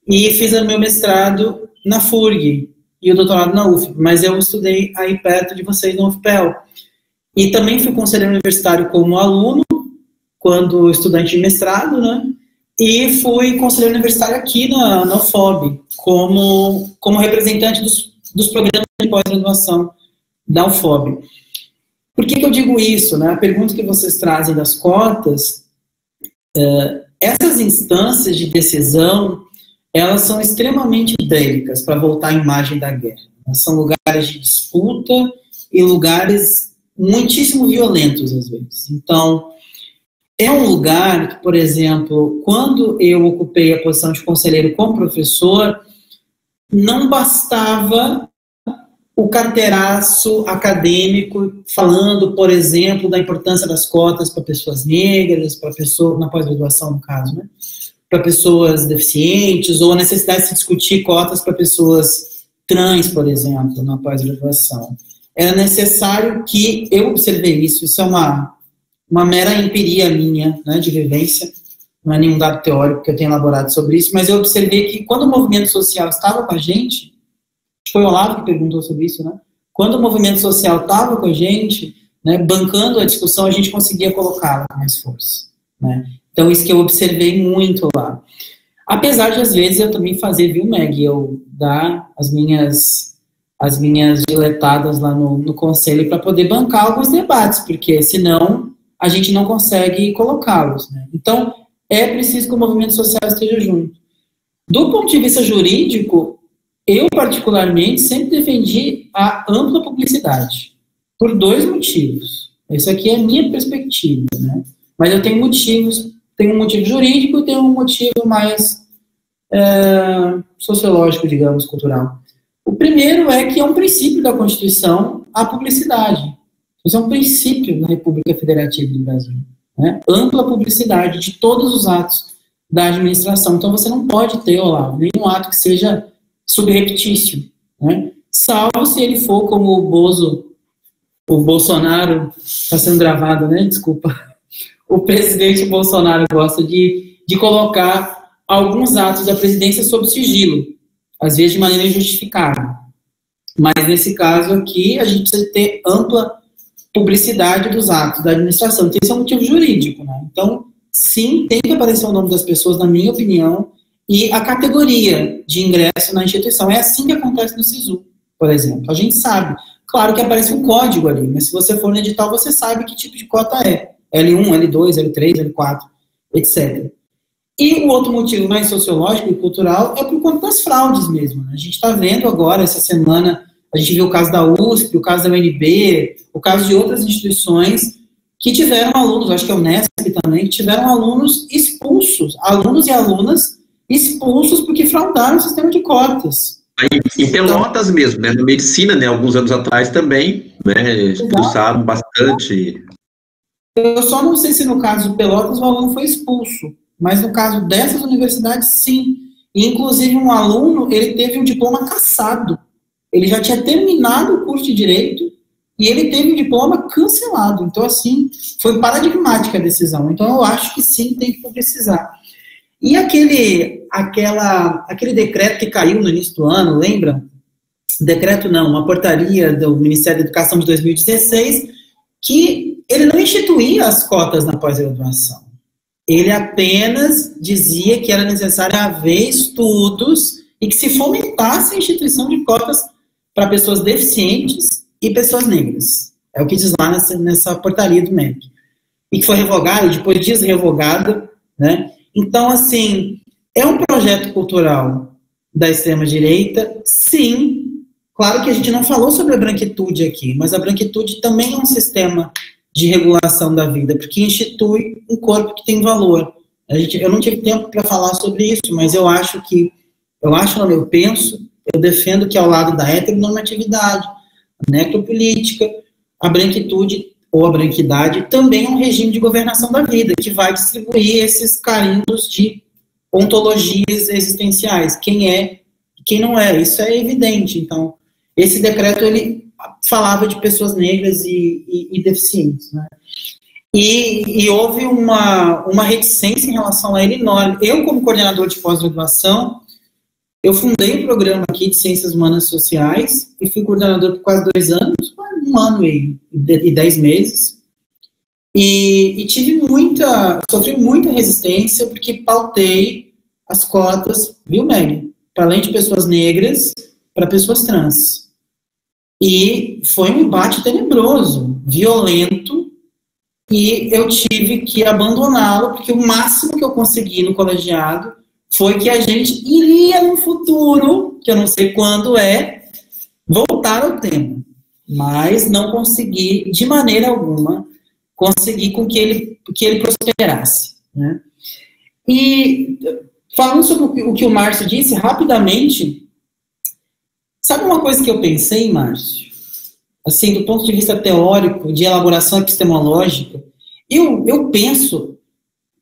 e fiz o meu mestrado na FURG e o doutorado na UF, mas eu estudei aí perto de vocês no UFPEL. E também fui conselheiro universitário como aluno, quando estudante de mestrado, né? E fui conselheiro universitário aqui na UFOB, como representante dos programas de pós-graduação da UFOB. Por que eu digo isso, né? A pergunta que vocês trazem das cotas, essas instâncias de decisão, elas são extremamente bélicas, para voltar à imagem da guerra. São lugares de disputa e lugares muitíssimo violentos, às vezes. Então, é um lugar que, por exemplo, quando eu ocupei a posição de conselheiro como professor, não bastava o carteiraço acadêmico falando, por exemplo, da importância das cotas para pessoas negras, para pessoas, na pós-graduação, no caso, né? Para pessoas deficientes, ou a necessidade de se discutir cotas para pessoas trans, por exemplo, na pós-graduação. Era necessário que eu observei isso é uma mera empiria minha, né, de vivência, não é nenhum dado teórico que eu tenha elaborado sobre isso, mas eu observei que quando o movimento social estava com a gente, foi o Olavo que perguntou sobre isso, né? Quando o movimento social estava com a gente, né, bancando a discussão, a gente conseguia colocá-la com mais força, né? Então, isso que eu observei muito lá. Apesar de, às vezes, eu também fazer, viu, Meg, eu dar as minhas diletadas lá no conselho para poder bancar alguns debates, porque senão a gente não consegue colocá-los, né? Então, é preciso que o movimento social esteja junto. Do ponto de vista jurídico, eu, particularmente, sempre defendi a ampla publicidade, por dois motivos. Essa aqui é a minha perspectiva, né? Mas eu tenho motivos, tem um motivo jurídico e tem um motivo mais sociológico, digamos, cultural. O primeiro é que é um princípio da Constituição a publicidade. Isso é um princípio da República Federativa do Brasil, né? Ampla publicidade de todos os atos da administração. Então, você não pode ter, Olavo, nenhum ato que seja subreptício, né? Salvo se ele for como o Bolsonaro, está sendo gravado, né? Desculpa. O presidente Bolsonaro gosta de colocar alguns atos da presidência sob sigilo, às vezes de maneira injustificada. Mas, nesse caso aqui, a gente precisa ter ampla publicidade dos atos da administração. Então, isso é um motivo jurídico, né? Então, sim, tem que aparecer o nome das pessoas, na minha opinião, e a categoria de ingresso na instituição. É assim que acontece no SISU, por exemplo. A gente sabe. Claro que aparece um código ali, mas se você for no edital, você sabe que tipo de cota é. L1, L2, L3, L4, etc. E o outro motivo mais sociológico e cultural é por conta das fraudes mesmo. A gente está vendo agora, essa semana, a gente viu o caso da USP, o caso da UNB, o caso de outras instituições que tiveram alunos, acho que é o Unesp também, que tiveram alunos expulsos, alunos e alunas expulsos porque fraudaram o sistema de cotas. Em Pelotas mesmo, né? Na medicina, né? Alguns anos atrás também, né? Expulsaram bastante. Eu só não sei se no caso de Pelotas o aluno foi expulso, mas no caso dessas universidades, sim. E, inclusive, um aluno, ele teve um diploma cassado. Ele já tinha terminado o curso de Direito e ele teve o diploma cancelado. Então, assim, foi paradigmática a decisão. Então, eu acho que sim, tem que publicizar. E aquele decreto que caiu no início do ano, lembra? Decreto não, uma portaria do Ministério da Educação de 2016, que ele não instituía as cotas na pós-graduação. Ele apenas dizia que era necessário haver estudos e que se fomentasse a instituição de cotas para pessoas deficientes e pessoas negras. É o que diz lá nessa portaria do MEC. E que foi revogado, depois desrevogado, né? Então, assim, é um projeto cultural da extrema-direita, sim. Claro que a gente não falou sobre a branquitude aqui, mas a branquitude também é um sistema de regulação da vida, porque institui um corpo que tem valor. Eu não tive tempo para falar sobre isso, mas eu defendo que ao lado da heteronormatividade, a necropolítica, a branquitude ou a branquidade também é um regime de governação da vida, que vai distribuir esses carimbos de ontologias existenciais, quem é e quem não é, isso é evidente. Então, esse decreto, ele falava de pessoas negras e deficientes, né? E houve uma reticência em relação a ele enorme. Eu, como coordenador de pós-graduação, eu fundei um programa aqui de Ciências Humanas Sociais e fui coordenador por quase 2 anos, 1 ano e 10 meses. E sofri muita resistência porque pautei as cotas, viu, Meg? Para além de pessoas negras, para pessoas trans. E foi um embate tenebroso, violento, e eu tive que abandoná-lo, porque o máximo que eu consegui no colegiado foi que a gente iria no futuro, que eu não sei quando voltar ao tema. Mas não consegui, de maneira alguma, conseguir com que ele prosperasse, né? E falando sobre o que o Márcio disse, rapidamente, sabe uma coisa que eu pensei, Márcio? Assim, do ponto de vista teórico, de elaboração epistemológica, eu penso,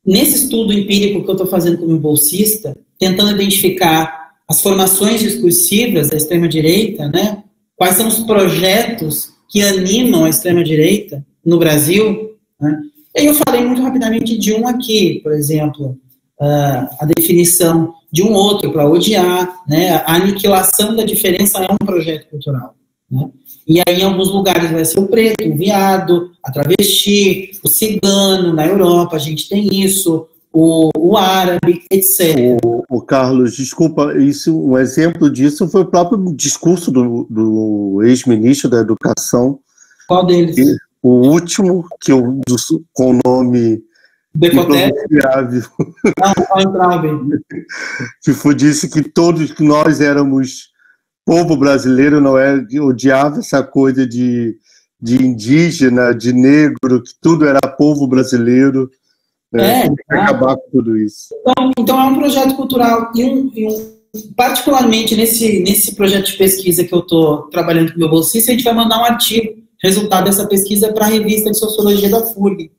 nesse estudo empírico que eu estou fazendo como bolsista, tentando identificar as formações discursivas da extrema-direita, né? Quais são os projetos que animam a extrema-direita no Brasil, né? E eu falei muito rapidamente de um aqui, por exemplo, a definição de um outro para odiar, né? A aniquilação da diferença é um projeto cultural, né? E aí, em alguns lugares, vai ser o preto, o viado, a travesti, o cigano. Na Europa, a gente tem isso, o árabe, etc. O Carlos, desculpa, um exemplo disso foi o próprio discurso do ex-ministro da Educação. Qual deles? O último, com o nome impronunciável. Que disse que que nós éramos povo brasileiro, não é? Odiava essa coisa de indígena, de negro, que tudo era povo brasileiro. Tem que acabar com tudo isso. Então é um projeto cultural particularmente nesse projeto de pesquisa que eu estou trabalhando com o meu bolsista, a gente vai mandar um artigo, resultado dessa pesquisa, para a revista de Sociologia da FURG.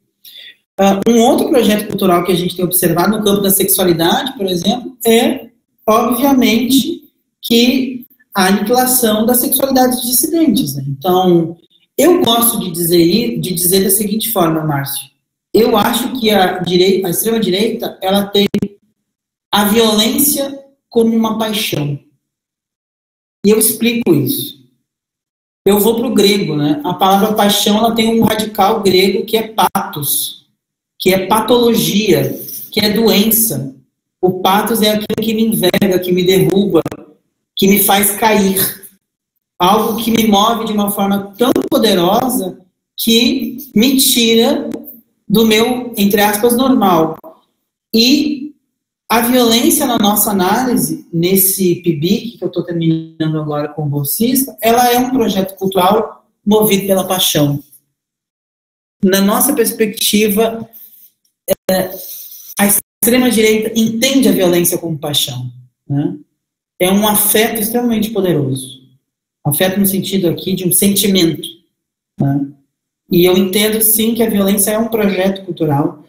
Um outro projeto cultural que a gente tem observado no campo da sexualidade, por exemplo, é, obviamente, que a aniquilação das sexualidades dissidentes, né? Então, eu gosto de dizer da seguinte forma, Márcio. Eu acho que a extrema-direita, ela tem a violência como uma paixão. E eu explico isso. Eu vou para o grego, né? A palavra paixão, ela tem um radical grego que é pathos, que é patologia, que é doença. O pathos é aquilo que me enverga, que me derruba, que me faz cair. Algo que me move de uma forma tão poderosa que me tira do meu, entre aspas, normal. E A violência, na nossa análise, nesse PIBIC, que eu estou terminando agora com o bolsista, ela é um projeto cultural movido pela paixão. Na nossa perspectiva, a extrema-direita entende a violência como paixão, né? É um afeto extremamente poderoso. Afeto no sentido aqui de um sentimento, né? E eu entendo, sim, que a violência é um projeto cultural.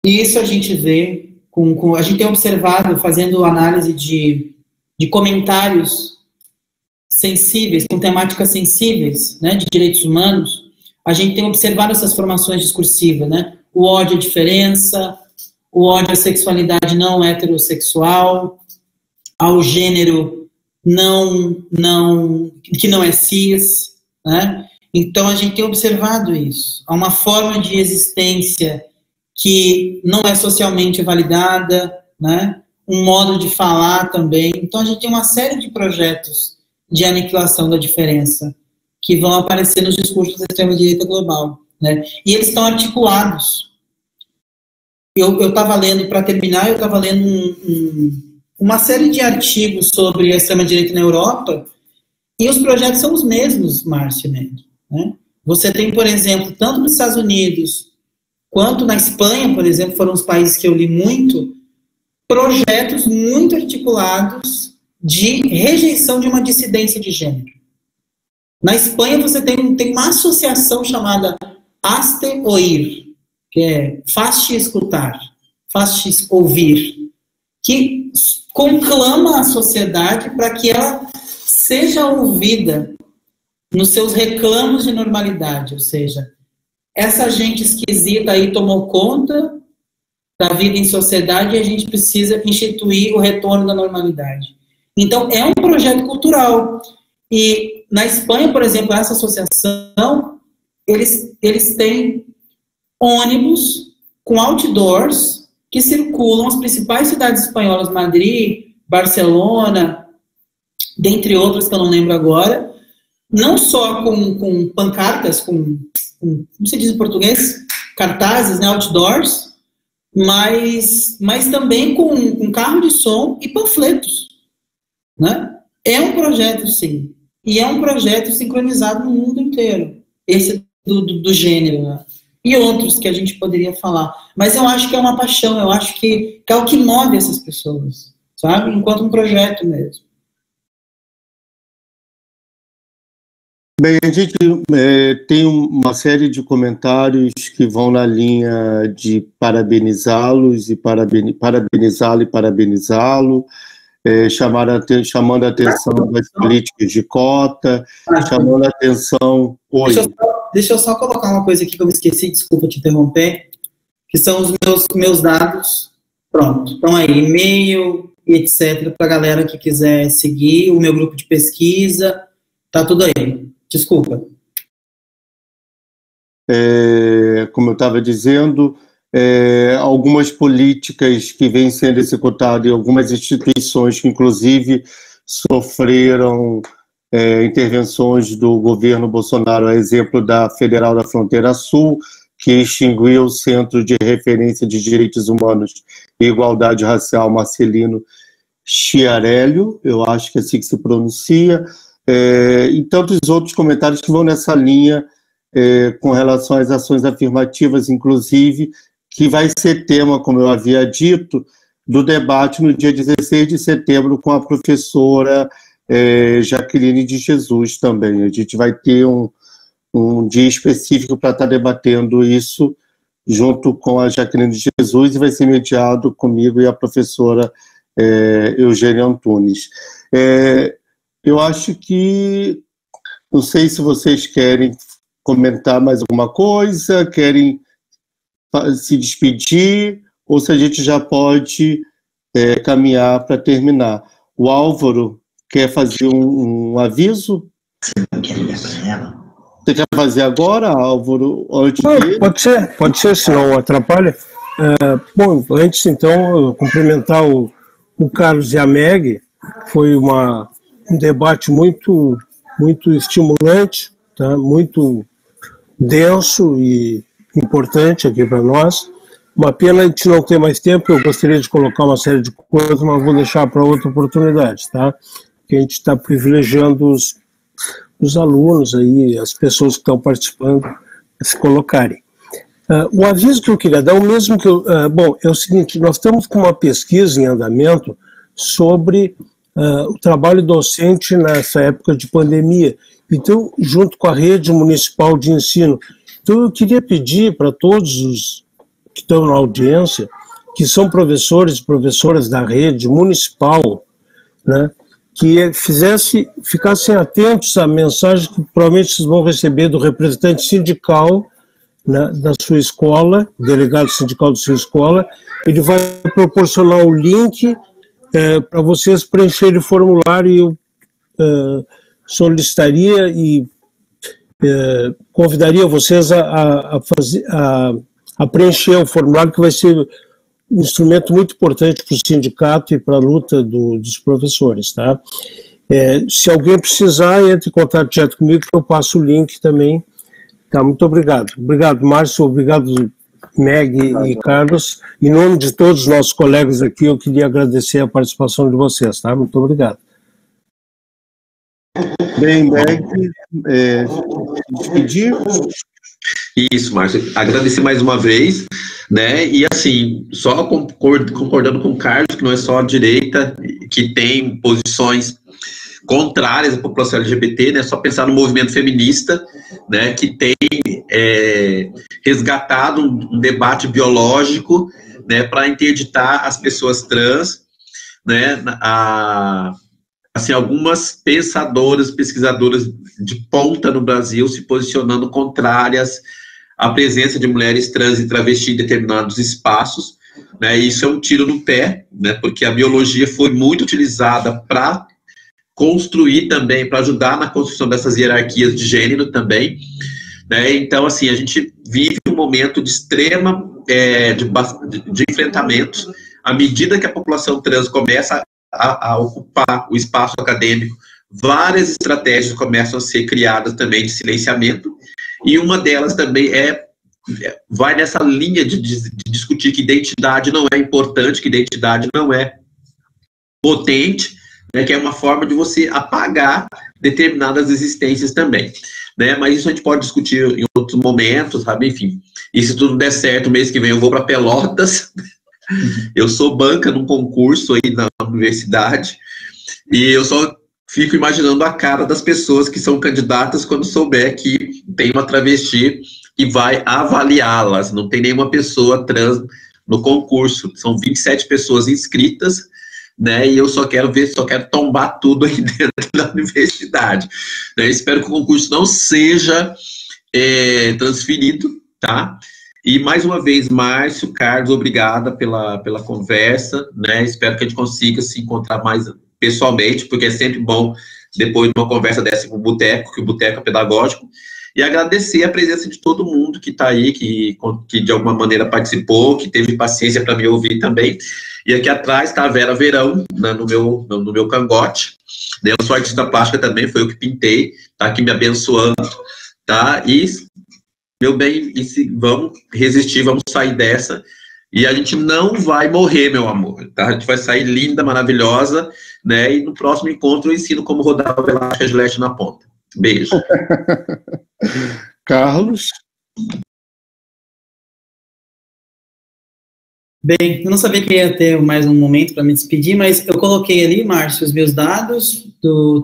E isso a gente vê, a gente tem observado, fazendo análise de comentários sensíveis, com temáticas sensíveis, né, de direitos humanos, a gente tem observado essas formações discursivas, né? O ódio à diferença, o ódio à sexualidade não heterossexual, ao gênero que não é cis, né? Então a gente tem observado isso. Há uma forma de existência que não é socialmente validada, né? Um modo de falar também. Então a gente tem uma série de projetos de aniquilação da diferença que vão aparecer nos discursos da extrema-direita global, né? E eles estão articulados. Eu estava lendo, para terminar, eu estava lendo uma série de artigos sobre a extrema-direita na Europa, e os projetos são os mesmos, Márcio e Meg, né? Você tem, por exemplo, tanto nos Estados Unidos quanto na Espanha, por exemplo, foram os países que eu li muito, projetos muito articulados de rejeição de uma dissidência de gênero. Na Espanha você tem uma associação chamada Hazte Oír, que é faz-te escutar, faz-te ouvir, que conclama a sociedade para que ela seja ouvida nos seus reclamos de normalidade, ou seja, essa gente esquisita aí tomou conta da vida em sociedade e a gente precisa instituir o retorno da normalidade. Então, é um projeto cultural. E na Espanha, por exemplo, essa associação, eles têm ônibus com outdoors que circulam as principais cidades espanholas, Madrid, Barcelona, dentre outras que eu não lembro agora, não só com pancartas, como se diz em português, cartazes, né, outdoors, mas também com carro de som e panfletos, né? É um projeto, sim, e é um projeto sincronizado no mundo inteiro, esse do gênero, né? E outros que a gente poderia falar, mas eu acho que é uma paixão, eu acho que é o que move essas pessoas, sabe? Enquanto um projeto mesmo. Bem, a gente tem uma série de comentários que vão na linha de parabenizá-los e parabenizá-lo e parabenizá-lo, chamando a atenção das políticas de cota, chamando a atenção... Oi. Deixa eu só colocar uma coisa aqui que eu me esqueci, desculpa te interromper, que são os meus dados. Pronto, estão aí, e-mail e etc, para a galera que quiser seguir, o meu grupo de pesquisa, tá tudo aí. Desculpa. Como eu estava dizendo, algumas políticas que vêm sendo executadas em algumas instituições que, inclusive, sofreram intervenções do governo Bolsonaro, a exemplo da Federal da Fronteira Sul, que extinguiu o Centro de Referência de Direitos Humanos e Igualdade Racial Marcelino Chiarello, eu acho que é assim que se pronuncia, e tantos outros comentários que vão nessa linha com relação às ações afirmativas, inclusive, que vai ser tema, como eu havia dito, do debate no dia 16 de setembro com a professora Jaqueline de Jesus também. A gente vai ter um dia específico para estar debatendo isso junto com a Jaqueline de Jesus e vai ser mediado comigo e a professora Eugênia Antunes. Eu acho que, não sei se vocês querem comentar mais alguma coisa, querem se despedir, ou se a gente já pode caminhar para terminar. O Álvaro quer fazer um aviso? Você quer fazer agora, Álvaro? Pode ser, se não atrapalha. Bom, antes, então, cumprimentar o Carlos e a Meg. Foi um debate muito estimulante, tá? Muito denso e importante aqui para nós. Uma pena a gente não ter mais tempo, eu gostaria de colocar uma série de coisas, mas vou deixar para outra oportunidade, tá? Porque a gente está privilegiando os alunos aí, as pessoas que estão participando, a se colocarem. O aviso que eu queria dar, o mesmo que bom, é o seguinte, nós estamos com uma pesquisa em andamento sobre o trabalho docente nessa época de pandemia, então, junto com a rede municipal de ensino. Então, eu queria pedir para todos os que estão na audiência, que são professores e professoras da rede municipal, né, que ficassem atentos à mensagem que provavelmente vocês vão receber do representante sindical, né, da sua escola, delegado sindical da sua escola. Ele vai proporcionar o link para vocês preencherem o formulário, e eu solicitaria e convidaria vocês a preencher o formulário, que vai ser um instrumento muito importante para o sindicato e para a luta dos professores, tá? Se alguém precisar, entre em contato direto comigo, que eu passo o link também. Tá, muito obrigado. Obrigado, Márcio, obrigado, Meg e Carlos. Em nome de todos os nossos colegas aqui, eu queria agradecer a participação de vocês, tá? Muito obrigado. Bem, Meg, despedir. Isso, Márcio. Agradecer mais uma vez, né? E assim, só concordando com o Carlos, que não é só a direita que tem posições contrárias à população LGBT, né? Só pensar no movimento feminista, né? Que tem resgatado um debate biológico, né? Para interditar as pessoas trans, né? Assim, algumas pensadoras, pesquisadoras de ponta no Brasil se posicionando contrárias à presença de mulheres trans e travestis em determinados espaços, né? Isso é um tiro no pé, né? Porque a biologia foi muito utilizada para construir também, para ajudar na construção dessas hierarquias de gênero também, né? Então, assim, a gente vive um momento de extrema, de enfrentamentos. À medida que a população trans começa a ocupar o espaço acadêmico, várias estratégias começam a ser criadas também de silenciamento, e uma delas também vai nessa linha de discutir que identidade não é importante, que identidade não é potente, né, que é uma forma de você apagar determinadas existências também, né? Mas isso a gente pode discutir em outros momentos, sabe? Enfim, e se tudo der certo, mês que vem eu vou para Pelotas. Eu sou banca num concurso aí na universidade, e eu só fico imaginando a cara das pessoas que são candidatas quando souber que tem uma travesti que vai avaliá-las. Não tem nenhuma pessoa trans no concurso, são 27 pessoas inscritas, né, e eu só quero tombar tudo aí dentro da universidade, né? Espero que o concurso não seja transferido, tá? E mais uma vez, Márcio, Carlos, obrigada pela conversa, né? Espero que a gente consiga se encontrar mais pessoalmente, porque é sempre bom, depois de uma conversa dessa com o Boteco, que o Boteco é pedagógico, e agradecer a presença de todo mundo que está aí, que de alguma maneira participou, que teve paciência para me ouvir também. E aqui atrás está a Vera Verão, né, no meu cangote, né? Eu sou artista plástica também, foi eu que pintei, está aqui me abençoando, tá? E, meu bem, vamos resistir, vamos sair dessa, e a gente não vai morrer, meu amor, tá? A gente vai sair linda, maravilhosa, né? E no próximo encontro eu ensino como rodar o Velasquez Gillette na ponta. Beijo. Carlos? Bem, eu não sabia que ia ter mais um momento para me despedir, mas eu coloquei ali, Márcio, os meus dados,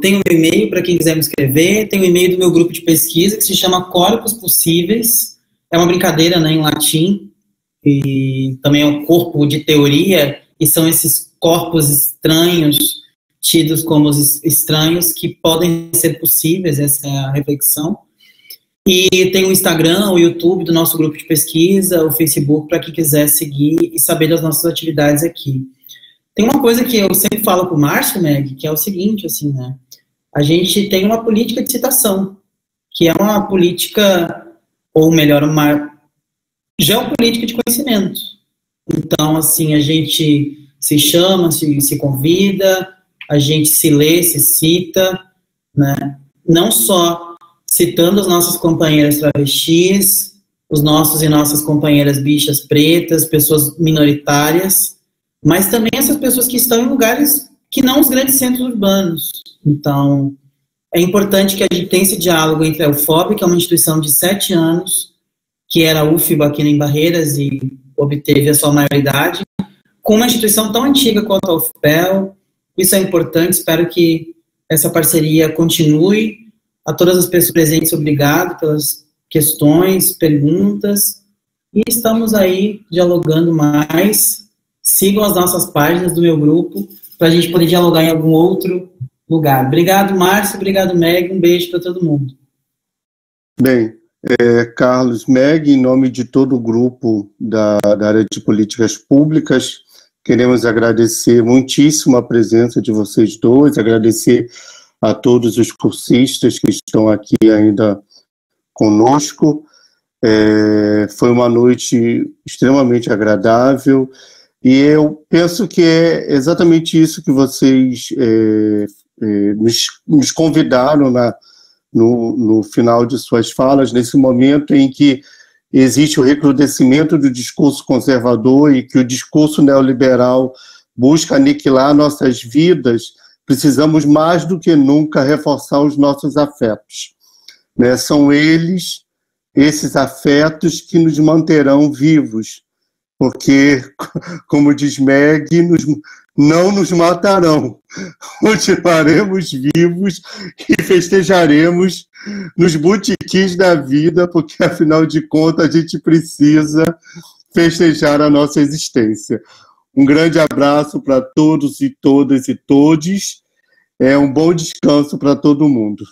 tem o meu e-mail para quem quiser me escrever, tem o e-mail do meu grupo de pesquisa, que se chama Corpos Possíveis, é uma brincadeira, né, em latim, e também é um corpo de teoria, e são esses corpos estranhos, tidos como estranhos, que podem ser possíveis, essa é a reflexão. E tem o Instagram, o YouTube do nosso grupo de pesquisa, o Facebook, para quem quiser seguir e saber das nossas atividades aqui. Tem uma coisa que eu sempre falo para o Márcio, Meg, que é o seguinte, assim, né? A gente tem uma política de citação, que é uma política, ou melhor, uma geopolítica de conhecimento. Então, assim, a gente se chama, se convida, a gente se lê, se cita, né? Não só citando as nossas companheiras travestis, os nossos e nossas companheiras bichas pretas, pessoas minoritárias, mas também essas pessoas que estão em lugares que não os grandes centros urbanos. Então, é importante que a gente tenha esse diálogo entre a UFOB, que é uma instituição de 7 anos, que era a UFBA aqui em Barreiras e obteve a sua maioridade, com uma instituição tão antiga quanto a UFPEL. Isso é importante, espero que essa parceria continue. A todas as pessoas presentes, obrigado pelas questões, perguntas, e estamos aí dialogando mais. Sigam as nossas páginas do meu grupo, para a gente poder dialogar em algum outro lugar. Obrigado, Márcio, obrigado, Meg, um beijo para todo mundo. Bem, Carlos, Meg, em nome de todo o grupo da área de políticas públicas, queremos agradecer muitíssimo a presença de vocês dois, agradecer a todos os cursistas que estão aqui ainda conosco. Foi uma noite extremamente agradável e eu penso que é exatamente isso que vocês nos convidaram no final de suas falas, nesse momento em que existe o recrudescimento do discurso conservador e que o discurso neoliberal busca aniquilar nossas vidas. Precisamos mais do que nunca reforçar os nossos afetos, né? São esses afetos que nos manterão vivos, porque, como diz Meg, não nos matarão. Continuaremos vivos e festejaremos nos botequins da vida, porque, afinal de contas, a gente precisa festejar a nossa existência. Um grande abraço para todos e todas e todes. Um bom descanso para todo mundo.